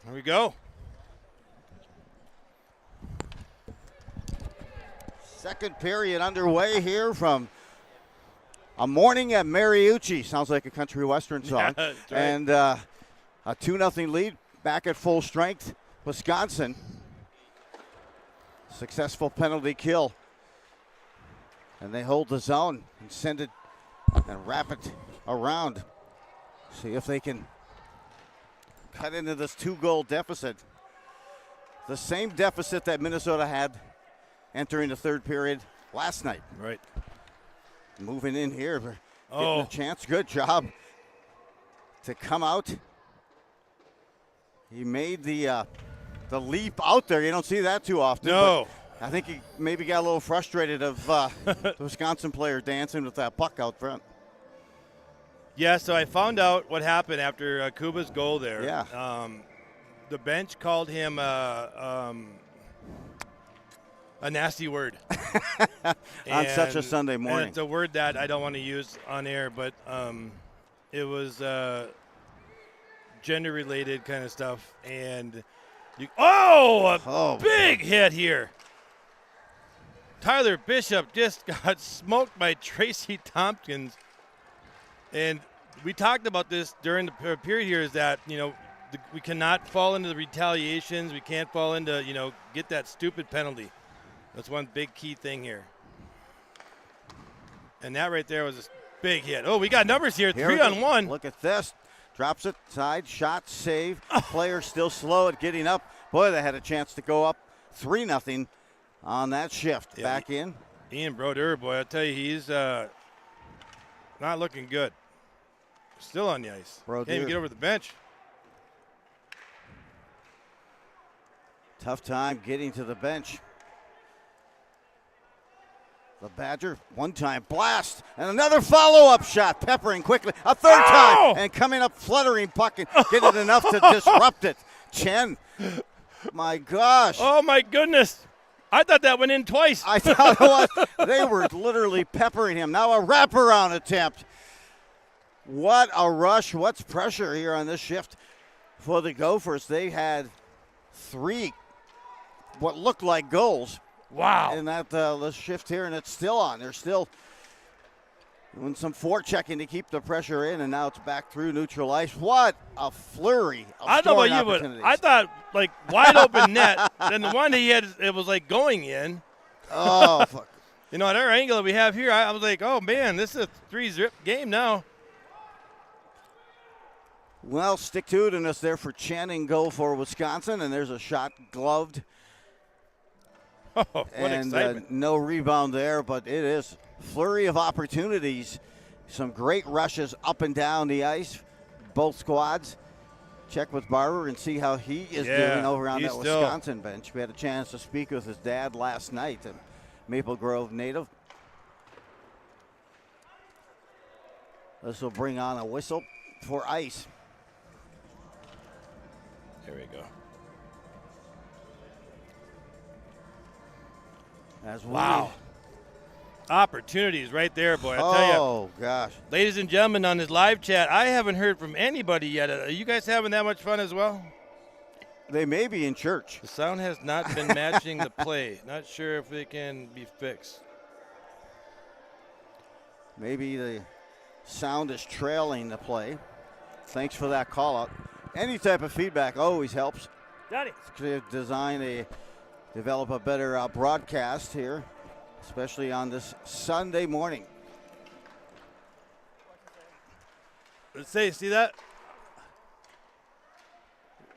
Here we go. Second period underway here from A Morning at Mariucci. Sounds like a country western song. Yeah, that's right. And a 2-0 lead back at full strength. Wisconsin. Successful penalty kill. And they hold the zone and send it and wrap it around. See if they can cut into this 2-goal deficit. The same deficit that Minnesota had entering the third period last night. Right. Moving in here, getting a chance. Good job to come out. He made the leap out there. You don't see that too often. No. I think he maybe got a little frustrated of the Wisconsin player dancing with that puck out front. Yeah, so I found out what happened after Kuba's goal there. Yeah. The bench called him a nasty word. On such a Sunday morning. And it's a word that I don't want to use on air, but it was gender-related kind of stuff. And big hit here. Tyler Bishop just got smoked by Tracy Tompkins. And we talked about this during the period here is that, we cannot fall into the retaliations. We can't fall into, get that stupid penalty. That's one big key thing here. And that right there was a big hit. Oh, we got numbers here, 3-on-1. Look at this. Drops it, side, shot, save. Player still slow at getting up. Boy, they had a chance to go up 3-0 on that shift. Yeah, Back in. Ian Brodeur, boy, I tell you, he's not looking good. Still on the ice. Brodeur. Can't even get over the bench. Tough time getting to the bench. The Badger, one-time blast, and another follow-up shot, peppering quickly. A third time, and coming up, fluttering puck, and getting enough to disrupt it. Chen, my gosh. Oh, my goodness. I thought that went in twice. I thought it was. They were literally peppering him. Now a wraparound attempt. What a rush. What's pressure here on this shift for the Gophers? They had 3 what looked like goals. Wow. And that the shift here, and it's still on. They're still doing some forechecking to keep the pressure in, and now it's back through neutral ice. What a flurry of I don't know scoring about you, opportunities. but I thought, wide open net. Then the one he had, it was going in. Oh, fuck. At our angle that we have here, I was like, oh, man, this is a 3-zip game now. Well, stick-to-itiveness there for Chen and goal for Wisconsin, and there's a shot gloved. Oh, what and excitement. no rebound there, but it is flurry of opportunities. Some great rushes up and down the ice, both squads. Check with Barber and see how he is doing over on that Wisconsin bench. We had a chance to speak with his dad last night, a Maple Grove native. This will bring on a whistle for ice. There we go. Wow. Opportunities right there, boy. I tell you. Oh, gosh. Ladies and gentlemen, on this live chat, I haven't heard from anybody yet. Are you guys having that much fun as well? They may be in church. The sound has not been matching the play. Not sure if it can be fixed. Maybe the sound is trailing the play. Thanks for that call out. Any type of feedback always helps. Got it. To develop a better broadcast here, especially on this Sunday morning. Let's see that?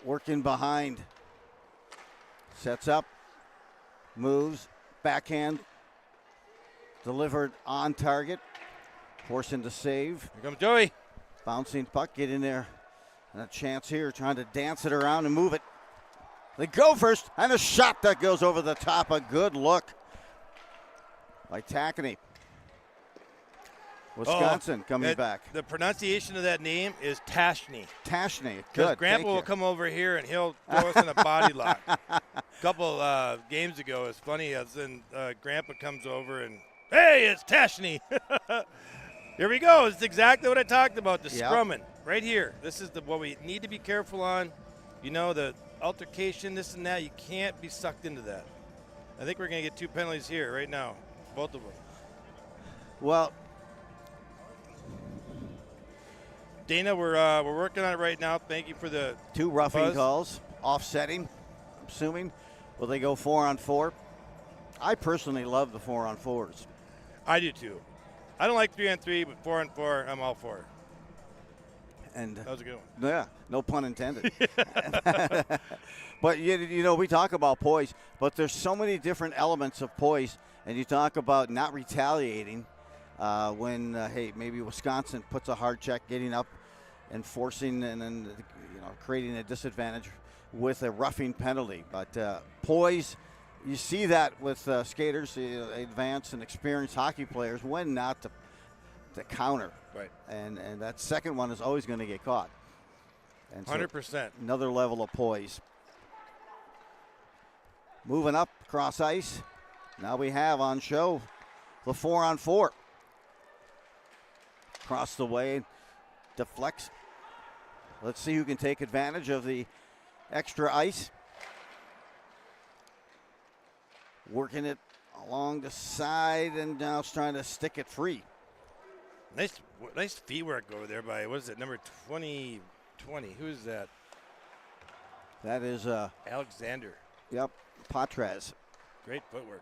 Working behind. Sets up. Moves. Backhand. Delivered on target. Forcing to save. Here comes Joey. Bouncing puck. Get in there. And a chance here trying to dance it around and move it. They go first, and a shot that goes over the top. A good look by Tackney. Wisconsin coming back. The pronunciation of that name is Tashney. Tashney, Because good. Grandpa will come over here and he'll throw us in a body lock. A couple games ago, it's funny, as in Grandpa comes over and, hey, it's Tashney. Here we go. It's exactly what I talked about, the scrumming right here. This is what we need to be careful on. the altercation, this and that, you can't be sucked into that. I think we're going to get 2 penalties here right now, both of them. Well, Dana, we're working on it right now. Thank you for the 2 roughing buzz. calls, offsetting, I'm assuming. Will they go 4-on-4? I personally love the 4-on-4s. I do too. I don't like 3-on-3, but 4-on-4, I'm all for it. And that was a good one. Yeah, no pun intended. But we talk about poise, but there's so many different elements of poise, and you talk about not retaliating when maybe Wisconsin puts a hard check, getting up and forcing and then creating a disadvantage with a roughing penalty. But poise, you see that with skaters, advanced and experienced hockey players, when not to counter. Right. And that second one is always going to get caught. And so 100%. another level of poise. Moving up across ice. Now we have on show the 4-on-4. Across the way, deflects. Let's see who can take advantage of the extra ice. Working it along the side, and now it's trying to stick it free. Nice feet work over there by, what is it, number 20. Who's that? That is Alexander. Yep, Patrez. Great footwork.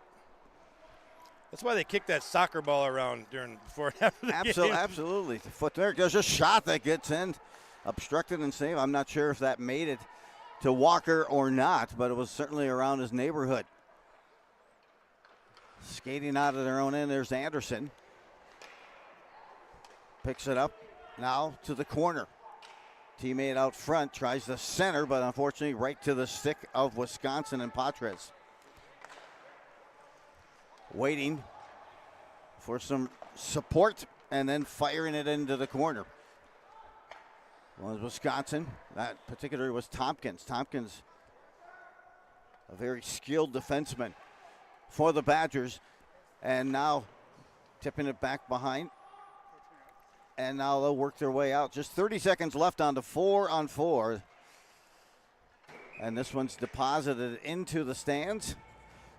That's why they kick that soccer ball around before and after the game. Absolutely. The foot there. There's a shot that gets in, obstructed and saved. I'm not sure if that made it to Walker or not, but it was certainly around his neighborhood. Skating out of their own end, there's Anderson. Picks it up now to the corner. Teammate out front tries the center, but unfortunately right to the stick of Wisconsin and Patrez. Waiting for some support and then firing it into the corner. Well, it was Wisconsin. That particularly was Tompkins. Tompkins, a very skilled defenseman for the Badgers. And now tipping it back behind. And now they'll work their way out. Just 30 seconds left on the 4-on-4. And this one's deposited into the stands.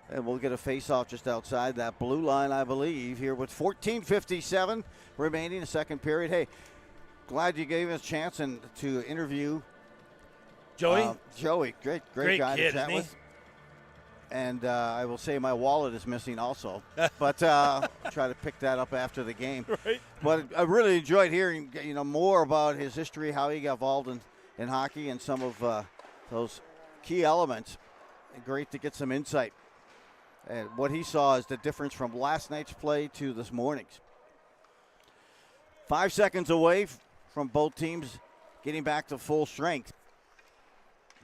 And we'll get a face-off just outside that blue line, I believe, here with 14:57 remaining in the second period. Hey, glad you gave us a chance to interview Joey. Joey, great guy kid, to chat isn't he? with. And I will say my wallet is missing also. But I'll try to pick that up after the game. Right. But I really enjoyed hearing more about his history, how he got involved in hockey, and some of those key elements. Great to get some insight. And what he saw is the difference from last night's play to this morning's. 5 seconds away from both teams getting back to full strength.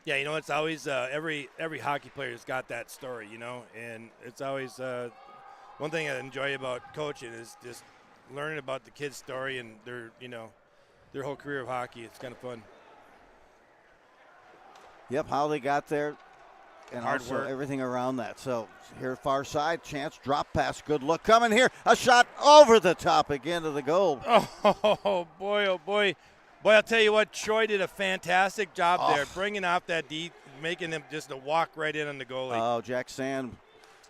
Yeah, it's always every hockey player's got that story, and it's always one thing I enjoy about coaching is just learning about the kids' story and their whole career of hockey. It's kind of fun. Yep, how they got there. And Hard also work. everything around that. So here far side, chance, drop pass, good look coming here. A shot over the top again to the goal. Oh, boy, oh, boy. Boy, I'll tell you what, Troy did a fantastic job there, bringing off that D, making them just to walk right in on the goalie. Oh, Jack Sand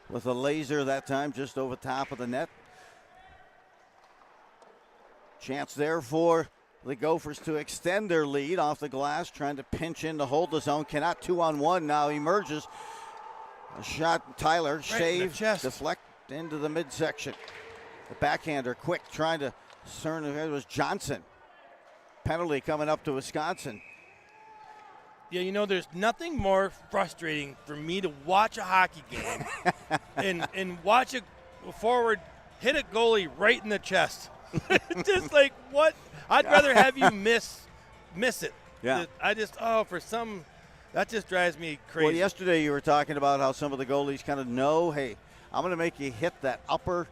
with a laser that time just over top of the net. Chance there for the Gophers to extend their lead off the glass, trying to pinch in to hold the zone. Cannot 2-on-1 now. Emerges. A shot, Tyler, right save, chest. Deflect into the midsection. The backhander, quick, trying to turn it was Johnson. Penalty coming up to Wisconsin. Yeah, there's nothing more frustrating for me to watch a hockey game and watch a forward hit a goalie right in the chest. Just like, what? I'd rather have you miss it. Yeah. That just drives me crazy. Well, yesterday you were talking about how some of the goalies kind of know, hey, I'm going to make you hit that upper,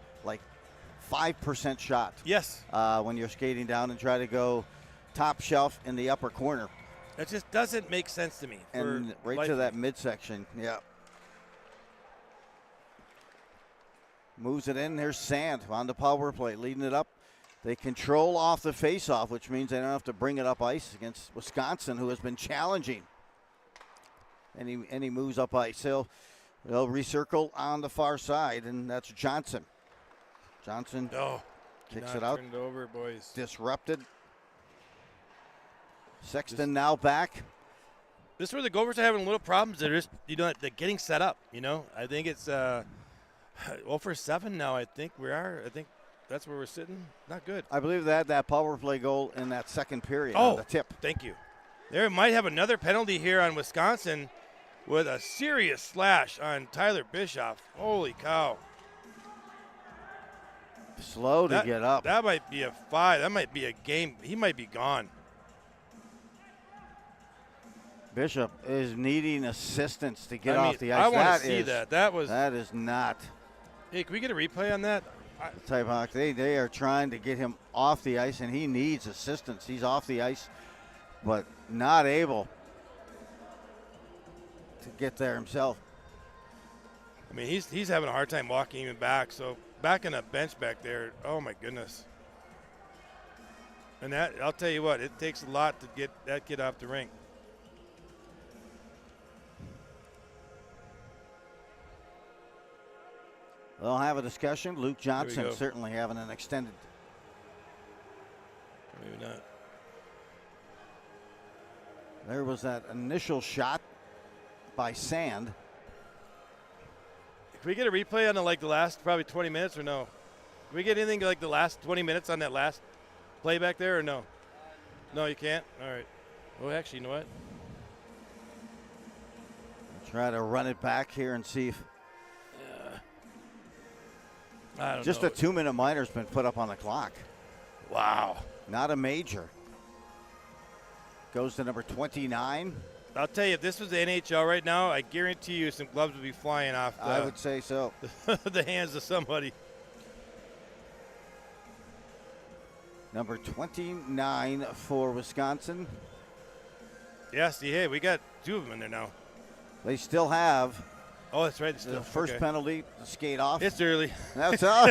5% shot. Yes. When you're skating down and try to go top shelf in the upper corner. That just doesn't make sense to me. And right to that midsection, yeah. Moves it in. There's Sand on the power play, leading it up. They control off the faceoff, which means they don't have to bring it up ice against Wisconsin, who has been challenging. any moves up ice. They'll recircle on the far side, and that's Johnson. Johnson kicks it out. Turned over, boys. Disrupted. Sexton now back. This is where the Gophers are having a little problems. They're just, they're getting set up. I think it's 0 for 7 now. I think we are. I think that's where we're sitting. Not good. I believe they had that power play goal in that second period. On the tip. Thank you. There might have another penalty here on Wisconsin with a serious slash on Tyler Bischoff. Holy cow. Slow to get up. That might be a 5. That might be a game. He might be gone. Bishop is needing assistance to get off the ice. I want to see that. That is not. Hey, can we get a replay on that? Typehawk, they are trying to get him off the ice, and he needs assistance. He's off the ice, but not able to get there himself. I mean, he's having a hard time walking even back. So back in a bench back there, oh my goodness. And that, I'll tell you what, it takes a lot to get that kid off the rink. They'll have a discussion. Luke Johnson certainly having an extended. Maybe not. There was that initial shot by Sand. Can we get a replay on the last probably 20 minutes or no? Can we get anything like the last 20 minutes on that last play back there or no? No, you can't? All right. Well, actually, you know what? I'll try to run it back here and see if. I don't Just know. a 2-minute minor's been put up on the clock. Wow. Not a major. Goes to number 29. I'll tell you, if this was the NHL right now, I guarantee you some gloves would be flying off I would say so. the hands of somebody. Number 29 for Wisconsin. Yeah, see, hey, we got 2 of them in there now. They still have Oh, that's right. the first penalty to skate off. It's early. That's all.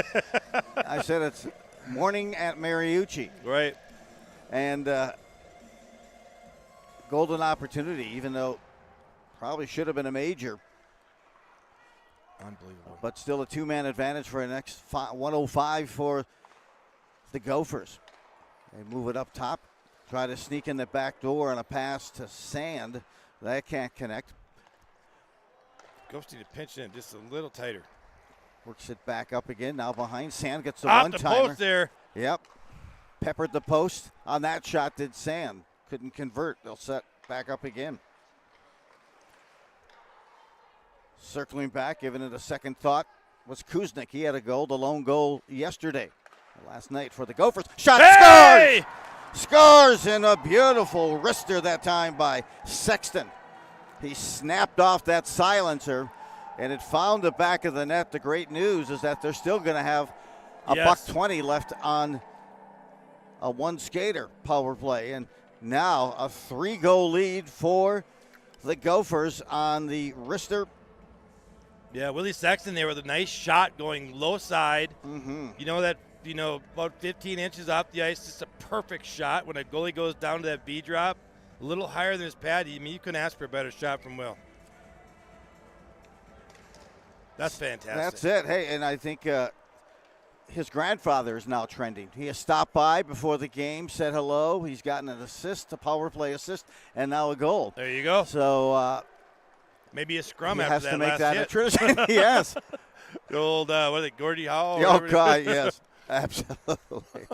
I said it's morning at Mariucci. Right. And golden opportunity, even though probably should have been a major. Unbelievable. But still a 2-man advantage for the next 105 for the Gophers. They move it up top, try to sneak in the back door on a pass to Sand. That can't connect. Gophers need to pinch in just a little tighter. Works it back up again. Now behind. Sand gets the Off one-timer. the post there. Yep. Peppered the post. On that shot did Sand. Couldn't convert. They'll set back up again. Circling back, giving it a second thought, was Kuznick. He had a goal, the lone goal yesterday. Last night for the Gophers. Shot, hey! Scores in a beautiful wrister that time by Sexton. He snapped off that silencer, and it found the back of the net. The great news is that they're still going to have a $120 left on a one-skater power play. And now a 3-goal lead for the Gophers on the wrister. Yeah, Willie Sexton there with a nice shot going low side. Mm-hmm. About 15 inches off the ice. Just a perfect shot when a goalie goes down to that V-drop. A little higher than his pad. You couldn't ask for a better shot from Will. That's fantastic. That's it. Hey, and I think his grandfather is now trending. He has stopped by before the game, said hello. He's gotten an assist, a power play assist, and now a goal. There you go. So maybe a scrum he after has that to make last that hit. a tradition. Yes. The old, Gordie Howe? Oh, God, yes. Absolutely.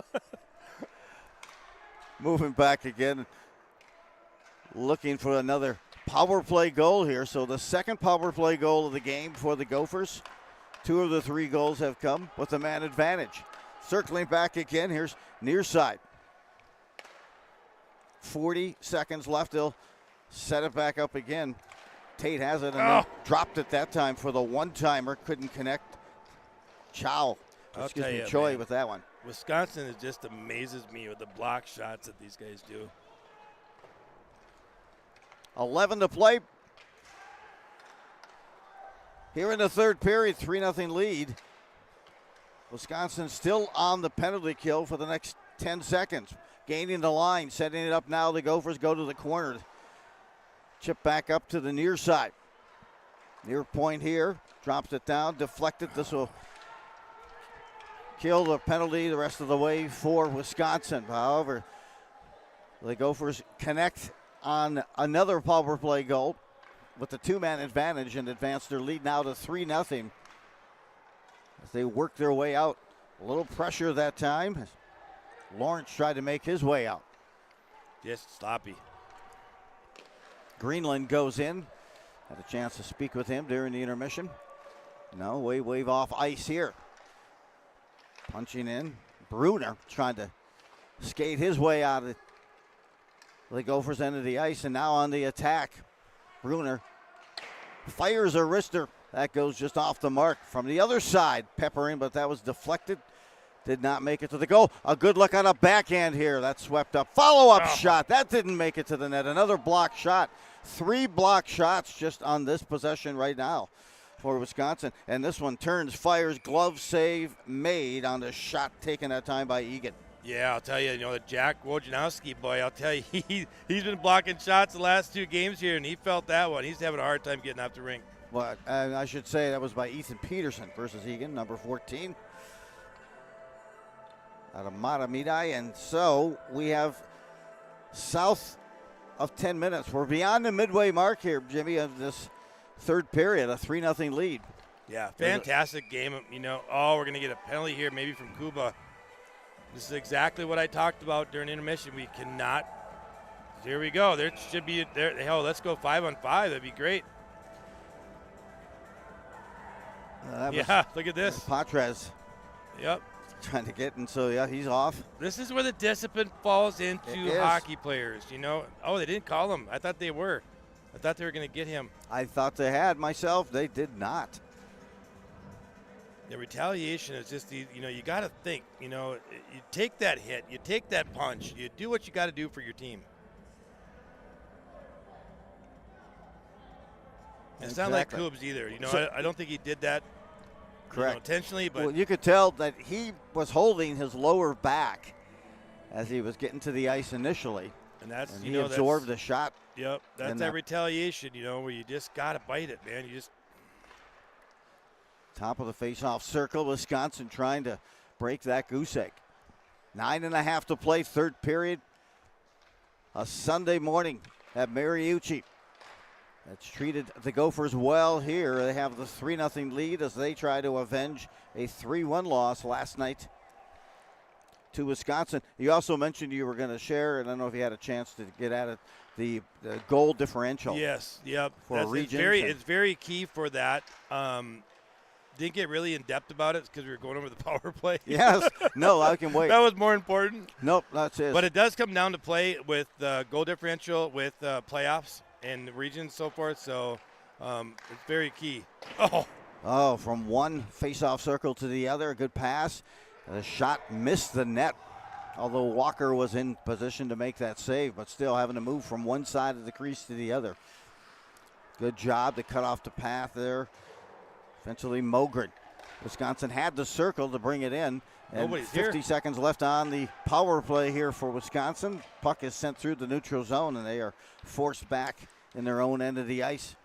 Moving back again. Looking for another power play goal here. So the second power play goal of the game for the Gophers. 2 of the 3 goals have come with a man advantage. Circling back again, here's near side. 40 seconds left. They'll set it back up again. Tate has it and then dropped it that time for the one-timer. Couldn't connect. Choi with that one. Wisconsin just amazes me with the block shots that these guys do. 11 to play. Here in the third period, 3-0 lead. Wisconsin still on the penalty kill for the next 10 seconds. Gaining the line, setting it up now. The Gophers go to the corner. Chip back up to the near side. Near point here. Drops it down. Deflected. This will kill the penalty the rest of the way for Wisconsin. However, the Gophers connect on another power play goal with the two-man advantage and advance their lead now to 3-0 as they work their way out. A little pressure that time. Lawrence tried to make his way out. Just sloppy. Greenland goes in. Had a chance to speak with him during the intermission. No, wave off ice here. Punching in. Bruner trying to skate his way out of the Gophers' end of the ice, and now on the attack. Bruner fires a wrister. That goes just off the mark from the other side. Peppering, but that was deflected. Did not make it to the goal. A good look on a backhand here. That swept up. Follow-up shot. That didn't make it to the net. Another block shot. 3 block shots just on this possession right now for Wisconsin. And this one turns, fires, glove save made on the shot taken that time by Egan. Yeah, I'll tell you, the Jack Wojnarowski boy, I'll tell you, he's been blocking shots the last 2 games here, and he felt that one. He's having a hard time getting out the rink. But I should say that was by Ethan Peterson versus Egan, number 14. Out of Matamidai, and so we have south of 10 minutes. We're beyond the midway mark here, Jimmy, of this third period, a 3-0 lead. Yeah, fantastic game. We're going to get a penalty here maybe from Kuba. This is exactly what I talked about during intermission. We cannot. Here we go. There should be there. Hell, let's go 5-on-5. That'd be great. Look at this. Patrez. Yep. Trying to get, and so yeah, he's off. This is where the discipline falls into hockey players. Oh, they didn't call him. I thought they were. I thought they were going to get him. I thought they had myself. They did not. The retaliation is just, you got to think. You take that hit, you take that punch, you do what you got to do for your team. It's not like Coobs either. I don't think he did that. Correct. Intentionally, but well, you could tell that he was holding his lower back as he was getting to the ice initially, and he absorbed the shot. Yep, that's that retaliation. Where you just gotta bite it, man. You just top of the face-off circle. Wisconsin trying to break that goose egg. 9.5 to play, third period. A Sunday morning at Mariucci. That's treated the Gophers well here. They have the 3-0 lead as they try to avenge a 3-1 loss last night to Wisconsin. You also mentioned you were going to share, and I don't know if you had a chance to get at it, the goal differential. Yes, yep. For regions. It's very key for that. Didn't get really in depth about it because we were going over the power play. Yes. No, I can wait. That was more important. Nope, that's it. But it does come down to play with goal differential, with playoffs and regions, so forth. So it's very key. Oh, from one face-off circle to the other, a good pass. The shot missed the net, although Walker was in position to make that save, but still having to move from one side of the crease to the other. Good job to cut off the path there. Eventually Mogren. Wisconsin had the circle to bring it in. And Nobody's 50 here. seconds left on the power play here for Wisconsin. Puck is sent through the neutral zone, and they are forced back in their own end of the ice.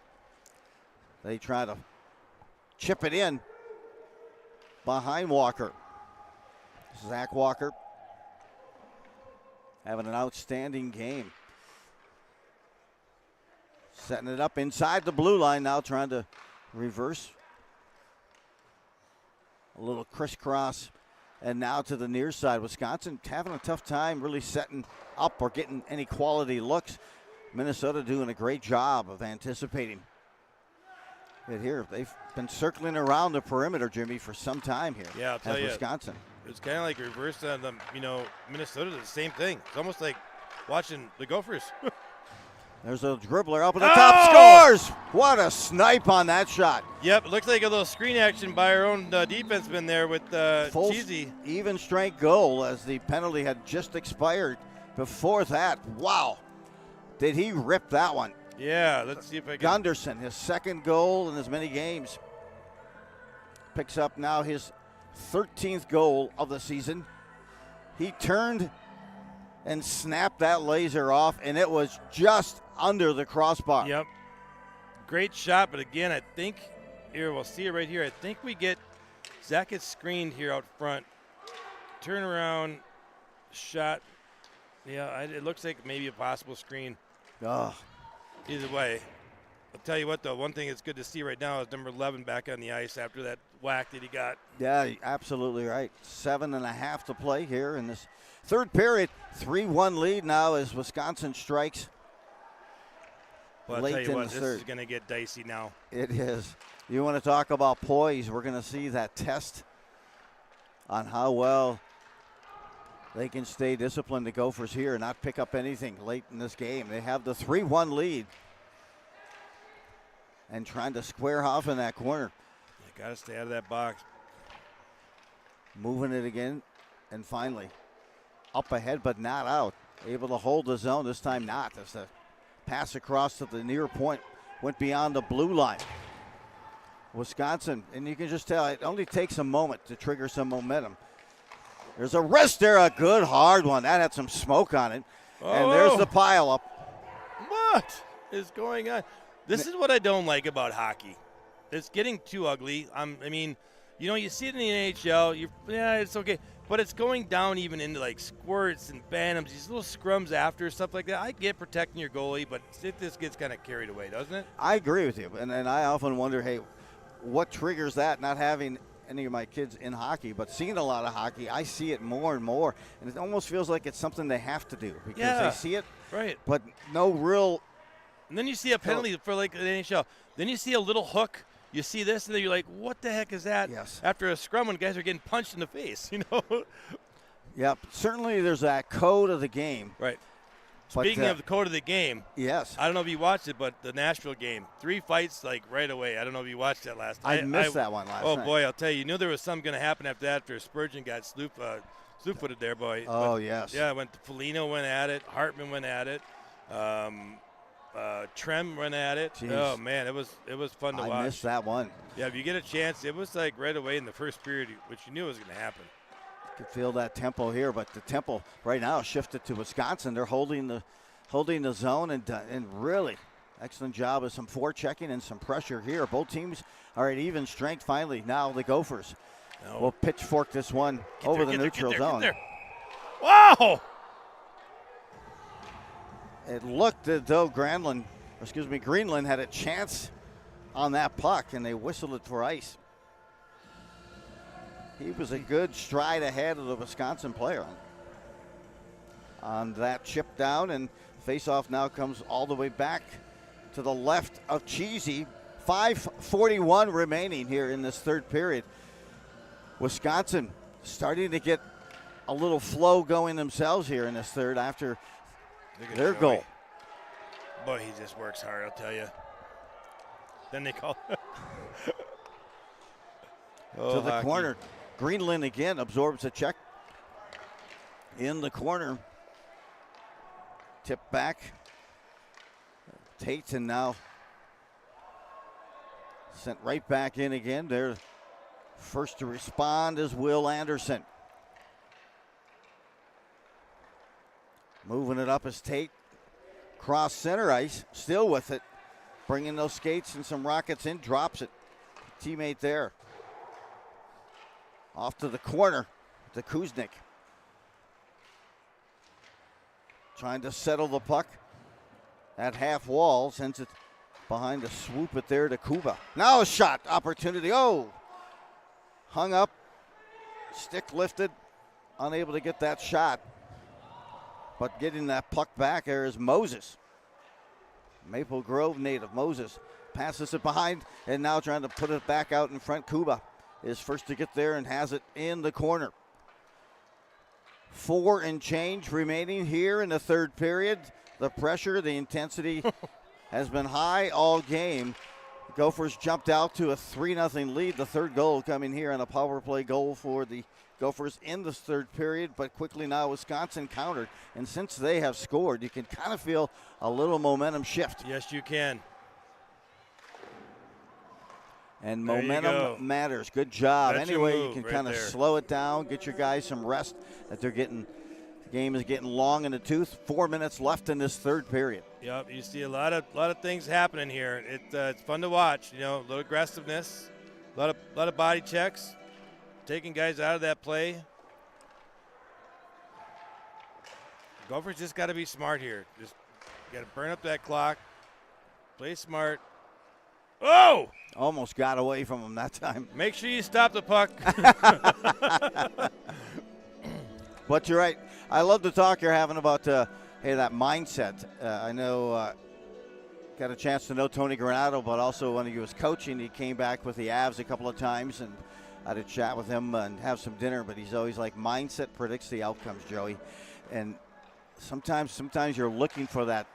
They try to chip it in behind Walker. Zach Walker having an outstanding game. Setting it up inside the blue line now, trying to reverse. A little crisscross. And now to the near side. Wisconsin having a tough time really setting up or getting any quality looks. Minnesota doing a great job of anticipating it here. They've been circling around the perimeter, Jimmy, for some time here. Yeah, I'll tell you. Wisconsin. It's kind of like reversed on them. Minnesota did the same thing. It's almost like watching the Gophers. There's a dribbler up at the top. Scores! What a snipe on that shot. Yep, it looks like a little screen action by our own defenseman there with Full Cheesy. Even strength goal as the penalty had just expired. Before that, wow. Did he rip that one? Yeah, let's see if I can. Gunderson, his second goal in as many games. Picks up now his 13th goal of the season. He turned and snapped that laser off, and it was just under the crossbar. Yep. Great shot, but again, I think here we'll see it right here. I think we get Zach gets screened here out front. Turn around, shot. Yeah, it looks like maybe a possible screen. Oh. Either way, I'll tell you what, though, one thing that's good to see right now is number 11 back on the ice after that whack that he got. Yeah, absolutely right. 7.5 to play here in this third period. 3-1 lead now as Wisconsin strikes. Well, I'll late tell you in what, the this third. is going to get dicey now. It is. You want to talk about poise, we're going to see that test on how well they can stay disciplined, the Gophers here, and not pick up anything late in this game. They have the 3-1 lead and trying to square off in that corner. You got to stay out of that box. Moving it again, and finally up ahead but not out. Able to hold the zone, this time not. As the pass across to the near point went beyond the blue line. Wisconsin, and you can just tell it only takes a moment to trigger some momentum. There's a wrist there, a good hard one. That had some smoke on it. And there's the pile up. What is going on? This is what I don't like about hockey. It's getting too ugly. I mean, you know, you see it in the NHL. Yeah, it's okay. But it's going down even into like squirts and phantoms, these little scrums after, stuff like that. I get protecting your goalie, but this gets kind of carried away, doesn't it? I agree with you. And I often wonder, hey, what triggers that? Not having any of my kids in hockey, but seeing a lot of hockey, I see it more and more. And it almost feels like it's something they have to do because they see it. Right. But no real. And then you see a penalty for like the NHL. Then you see a little hook. You see this, and then you're like, what the heck is that? Yes. After a scrum when guys are getting punched in the face, you know? Yep. Certainly there's that code of the game. Right. But, Speaking of the code of the game, yes. I don't know if you watched it, but the Nashville game, 3 fights like right away. I don't know if you watched that last night. I missed that one last night. Oh, boy, I'll tell you. You knew there was something going to happen after that after Spurgeon got slew-footed there, boy. Oh, but, yes. Yeah, Foligno went at it. Hartman went at it. Trem went at it. Jeez. Oh, man, it was fun to watch. I missed that one. Yeah, if you get a chance, it was like right away in the first period, which you knew was going to happen. Could feel that tempo here, but the tempo right now shifted to Wisconsin. They're holding the zone and really excellent job of some forechecking and some pressure here. Both teams are at even strength finally. Now the Gophers will pitchfork this one over the neutral zone. Wow! It looked as though Greenland had a chance on that puck, and they whistled it for ice. He was a good stride ahead of the Wisconsin player on that chip down, and faceoff now comes all the way back to the left of Cheesy. 5:41 remaining here in this third period. Wisconsin starting to get a little flow going themselves here in this third after their goal. Boy, he just works hard, I'll tell you. Then they call to the corner. Greenland again absorbs a check in the corner. Tip back. Tate's and now sent right back in again. They're first to respond is Will Anderson. Moving it up is Tate. Cross center ice, still with it. Bringing those skates and some rockets in, drops it. Teammate there. Off to the corner to Kuznick. Trying to settle the puck at half wall, sends it behind the swoop it there to Kuba. Now a shot opportunity. Oh! Hung up, stick lifted, unable to get that shot. But getting that puck back there is Moses. Maple Grove native Moses passes it behind and now trying to put it back out in front. Kuba is first to get there and has it in the corner. 4 and change remaining here in the third period. The pressure, the intensity has been high all game. Gophers jumped out to a 3-0 lead. The third goal coming here on a power play goal for the Gophers in this third period, but quickly now Wisconsin countered. And since they have scored, you can kind of feel a little momentum shift. Yes, you can. And momentum matters. Good job. That's anyway, your you can move kind of right there. slow it down, get your guys some rest that they're getting The game is getting long in the tooth. 4 minutes left in this third period. Yep, you see a lot of things happening here. It's fun to watch. You know, a little aggressiveness, a lot of body checks, taking guys out of that play. Gophers just got to be smart here. Just got to burn up that clock, play smart. Oh! Almost got away from him that time. Make sure you stop the puck. But you're right. I love the talk you're having about that mindset. I know got a chance to know Tony Granato, but also when he was coaching, he came back with the Avs a couple of times, and I had a chat with him and have some dinner. But he's always like, mindset predicts the outcomes, Joey. And sometimes you're looking for that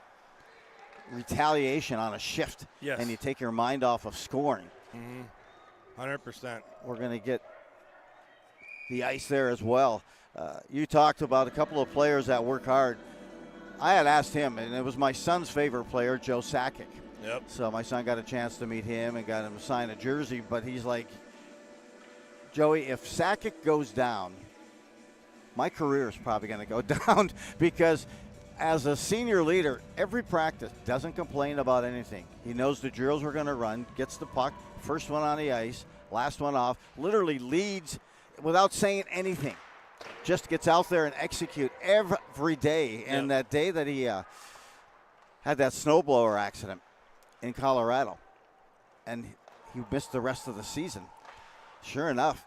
retaliation on a shift, yes, and you take your mind off of scoring. 100%. We're going to get the ice there as well. You talked about a couple of players that work hard. I had asked him, and it was my son's favorite player, Joe Sakic. Yep. So my son got a chance to meet him and got him to sign a jersey, but he's like, Joey, if Sakic goes down, my career is probably going to go down, because as a senior leader, every practice doesn't complain about anything. He knows the drills we're going to run, gets the puck, first one on the ice, last one off, literally leads without saying anything. Just gets out there and execute every day. And that day that he had that snowblower accident in Colorado, and he missed the rest of the season, sure enough,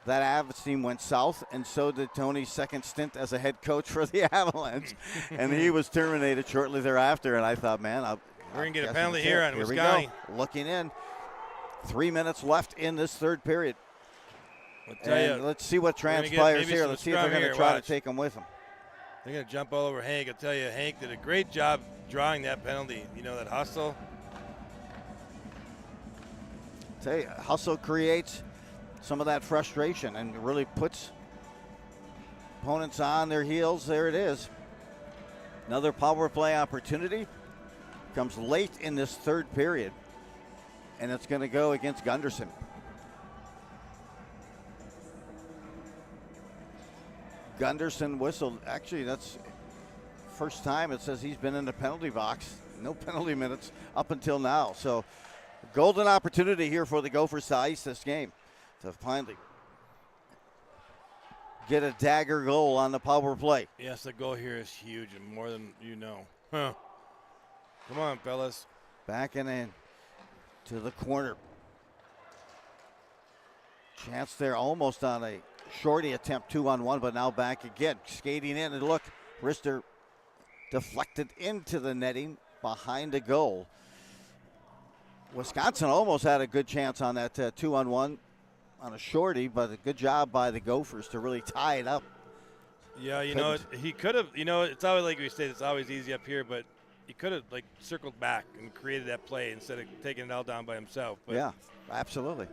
that Avs team went south, and so did Tony's second stint as a head coach for the Avalanche. And he was terminated shortly thereafter. And I thought, man, we're going to get a penalty here on Wisconsin. Wisconsin. Looking in. 3 minutes left in this third period. And let's see what transpires here. Let's see if they're going to try to take him with them. They're going to jump all over Hank. I'll tell you, Hank did a great job drawing that penalty. You know, that hustle. Tell you, hustle creates some of that frustration and really puts opponents on their heels. There it is. Another power play opportunity comes late in this third period, and it's going to go against Gunderson. Gunderson whistled. Actually, that's first time it says he's been in the penalty box. No penalty minutes up until now. So, golden opportunity here for the Gophers to ice this game, to finally get a dagger goal on the power play. Yes, the goal here is huge, and more than you know. Huh. Come on, fellas. Backing in to the corner. Chance there almost on a shorty attempt, 2-on-1, but now back again. Skating in, and look, Rister deflected into the netting behind the goal. Wisconsin almost had a good chance on that 2-on-1 on a shorty, but a good job by the Gophers to really tie it up. Yeah, you know, he could have, you know, it's always like we say, it's always easy up here, but he could have, like, circled back and created that play instead of taking it all down by himself. But yeah, absolutely.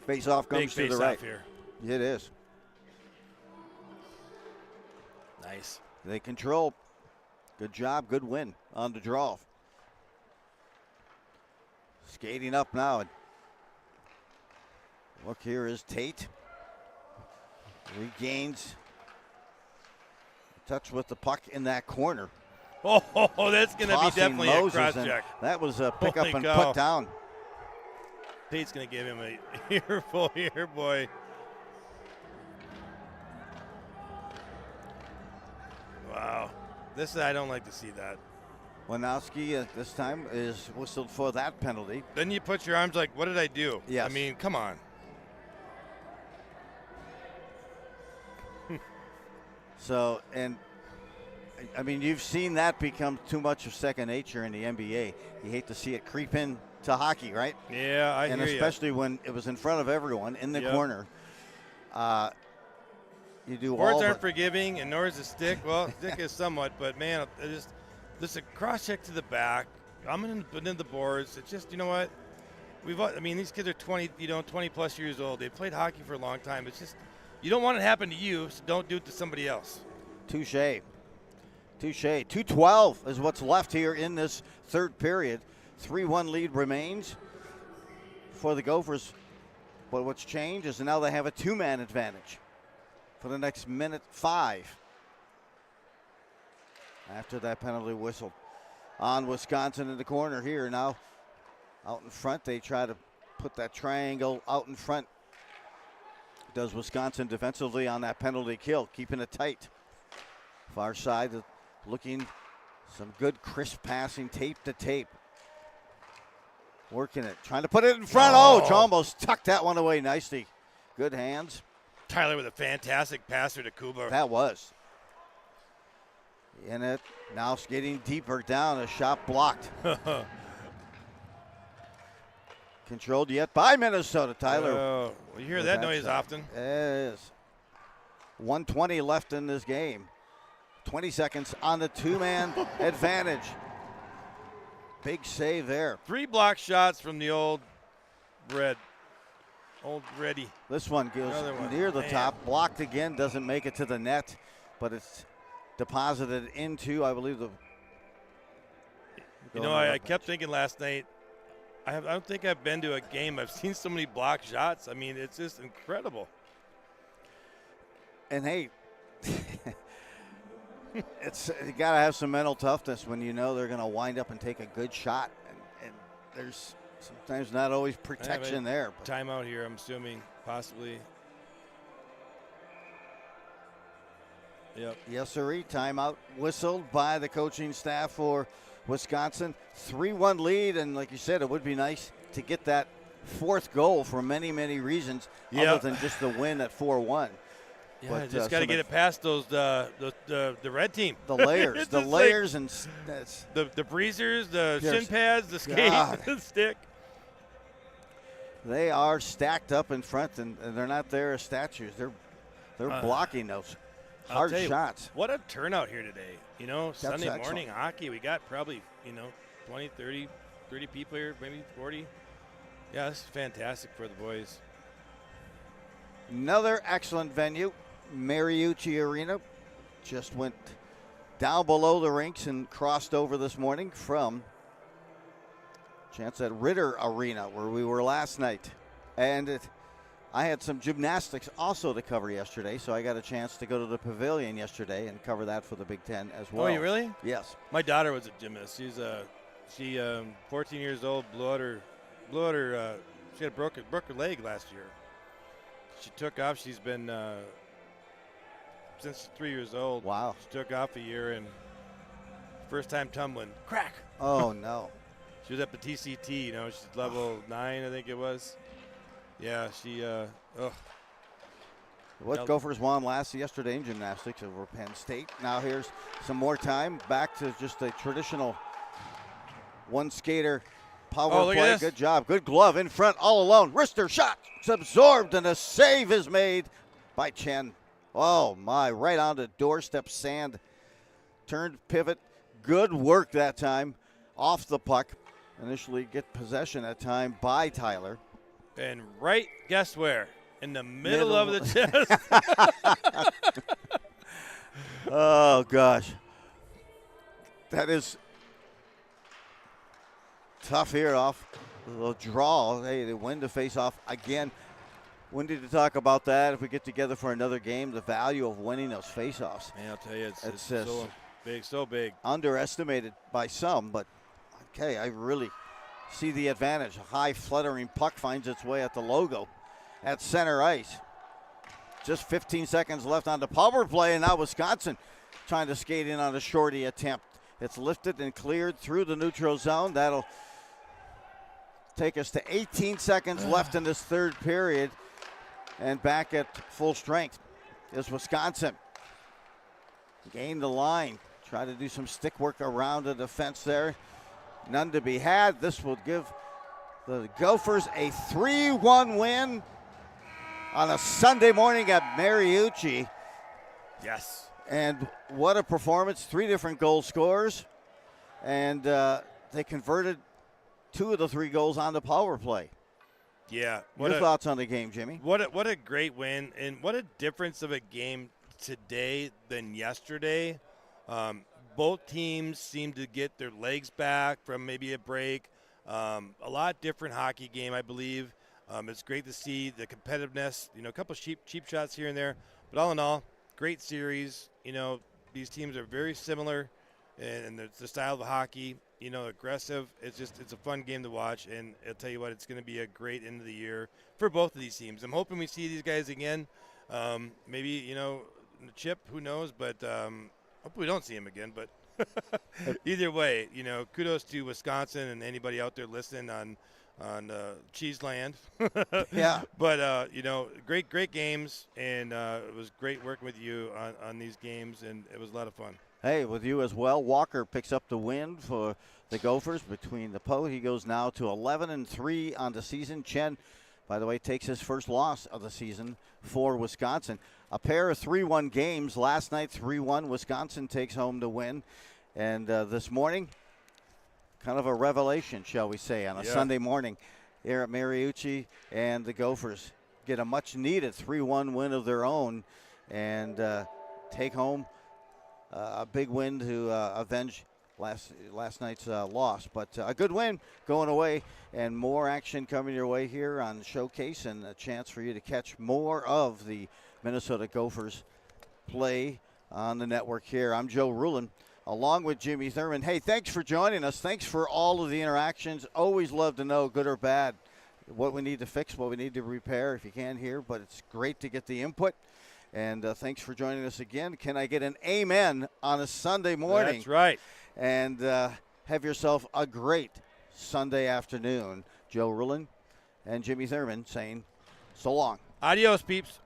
Face-off comes to the right. Here. It is. Nice. They control. Good job, good win on the draw. Skating up now. And look, here is Tate. Regains touch with the puck in that corner. Oh, that's going to be definitely a cross check. That was a pick up and cow. put down. Tate's going to give him a earful here, boy. Wow. I don't like to see that. Wanowski this time is whistled for that penalty. Then you put your arms like, what did I do? Yes. I mean, come on. So, and I mean, you've seen that become too much of second nature in the NBA. You hate to see it creep in to hockey, right? Yeah, I hear you. And especially when it was in front of everyone in the corner. You do Boards all aren't forgiving, and nor is the stick. Well, stick is somewhat, but man, just a cross check to the back. I'm in the boards. It's just, you know what? These kids are 20 plus years old. They've played hockey for a long time. It's just, you don't want it to happen to you, so don't do it to somebody else. Touche. 2:12 is what's left here in this third period. 3-1 lead remains for the Gophers. But what's changed is now they have a 2-man advantage for the next minute 5. After that penalty whistle on Wisconsin in the corner here. Now out in front, they try to put that triangle out in front. Does Wisconsin defensively on that penalty kill, keeping it tight. Far side looking, some good crisp passing, tape to tape. Working it, trying to put it in front. Oh, almost tucked that one away nicely. Good hands. Tyler with a fantastic passer to Kuba. That was. In it, now skating deeper down, a shot blocked. Controlled yet by Minnesota. Tyler. Oh, you hear that noise often. It is. 1:20 left in this game. 20 seconds on the 2-man advantage. Big save there. 3 block shots from the old Reddy. This one goes near the top. Blocked again, doesn't make it to the net, but it's deposited into, I believe, the. You know, I kept thinking last night, I don't think I've been to a game. I've seen so many block shots. I mean, it's just incredible. And hey, you got to have some mental toughness when you know they're going to wind up and take a good shot. And there's sometimes not always protection there. Timeout here, I'm assuming, possibly. Yep. Yes, sir. Timeout whistled by the coaching staff for Wisconsin. 3-1 lead, and like you said, it would be nice to get that 4th goal for many, many reasons other than just the win at 4-1. Yeah, but, just got to get it past those the red team. The layers, the layers, like, and that's the breezers, the shin pads, the skate, the stick. They are stacked up in front, and they're not there as statues. They're blocking those hard shots. What a turnout here today. You know, Sunday morning hockey, we got probably, 20, 30 people here, maybe 40. Yeah, this is fantastic for the boys. Another excellent venue, Mariucci Arena. Just went down below the rinks and crossed over this morning from chance at Ritter Arena, where we were last night. And I had some gymnastics also to cover yesterday, so I got a chance to go to the pavilion yesterday and cover that for the Big Ten as well. Oh, you really? Yes. My daughter was a gymnast. She 14 years old, she had broke her leg last year. She took off. She's been since 3 years old. Wow. She took off a year, and first time tumbling, crack. Oh, no. She was at the TCT, she's level 9, I think it was. Yeah, she, What Gophers won yesterday in gymnastics over Penn State. Now here's some more time. Back to just a traditional one-skater power play. Good job. Good glove in front, all alone. Wrister shot. It's absorbed, and a save is made by Chen. Oh, my. Right on the doorstep sand. Turned pivot. Good work that time. Off the puck. Initially get possession that time by Tyler. And guess where? In the middle of the chest. Oh, gosh. That is tough here off a little draw. Hey, they win the face-off again. We need to talk about that if we get together for another game, the value of winning those face-offs. Man, I'll tell you, it's so big. Underestimated by some, but, okay, I really see the advantage. A high fluttering puck finds its way at the logo at center ice. Just 15 seconds left on the power play, and now Wisconsin trying to skate in on a shorty attempt. It's lifted and cleared through the neutral zone. That'll take us to 18 seconds left in this third period, and back at full strength is Wisconsin. Gain the line. Try to do some stick work around the defense there. None to be had. This will give the Gophers a 3-1 win on a Sunday morning at Mariucci. Yes. And what a performance. 3 different goal scorers. And they converted 2 of the 3 goals on the power play. Yeah. Your thoughts on the game, Jimmy? What a great win, and what a difference of a game today than yesterday. Both teams seem to get their legs back from maybe a break. A lot different hockey game, I believe. It's great to see the competitiveness. A couple cheap shots here and there, but all in all, great series. These teams are very similar, and the style of hockey. Aggressive. It's a fun game to watch, and I'll tell you what, it's going to be a great end of the year for both of these teams. I'm hoping we see these guys again. Maybe Chip, who knows? But hopefully we don't see him again. But either way, kudos to Wisconsin and anybody out there listening on Cheeseland. Yeah. But great games, and it was great working with you on these games, and it was a lot of fun. Hey, with you as well. Walker picks up the win for the Gophers between the He goes now to 11-3 on the season. Chen, by the way, takes his first loss of the season for Wisconsin. A pair of 3-1 games. Last night, 3-1. Wisconsin takes home the win. And this morning, kind of a revelation, shall we say, on a Sunday morning here at Mariucci, and the Gophers get a much-needed 3-1 win of their own and take home a big win to avenge last night's loss. But a good win going away, and more action coming your way here on Showcase, and a chance for you to catch more of the Minnesota Gophers play on the network here. I'm Joe Rulin, along with Jimmy Thurman. Hey, thanks for joining us. Thanks for all of the interactions. Always love to know, good or bad, what we need to fix, what we need to repair if you can here. But it's great to get the input. And thanks for joining us again. Can I get an amen on a Sunday morning? That's right. And have yourself a great Sunday afternoon. Joe Rulin and Jimmy Thurman saying so long. Adios, peeps.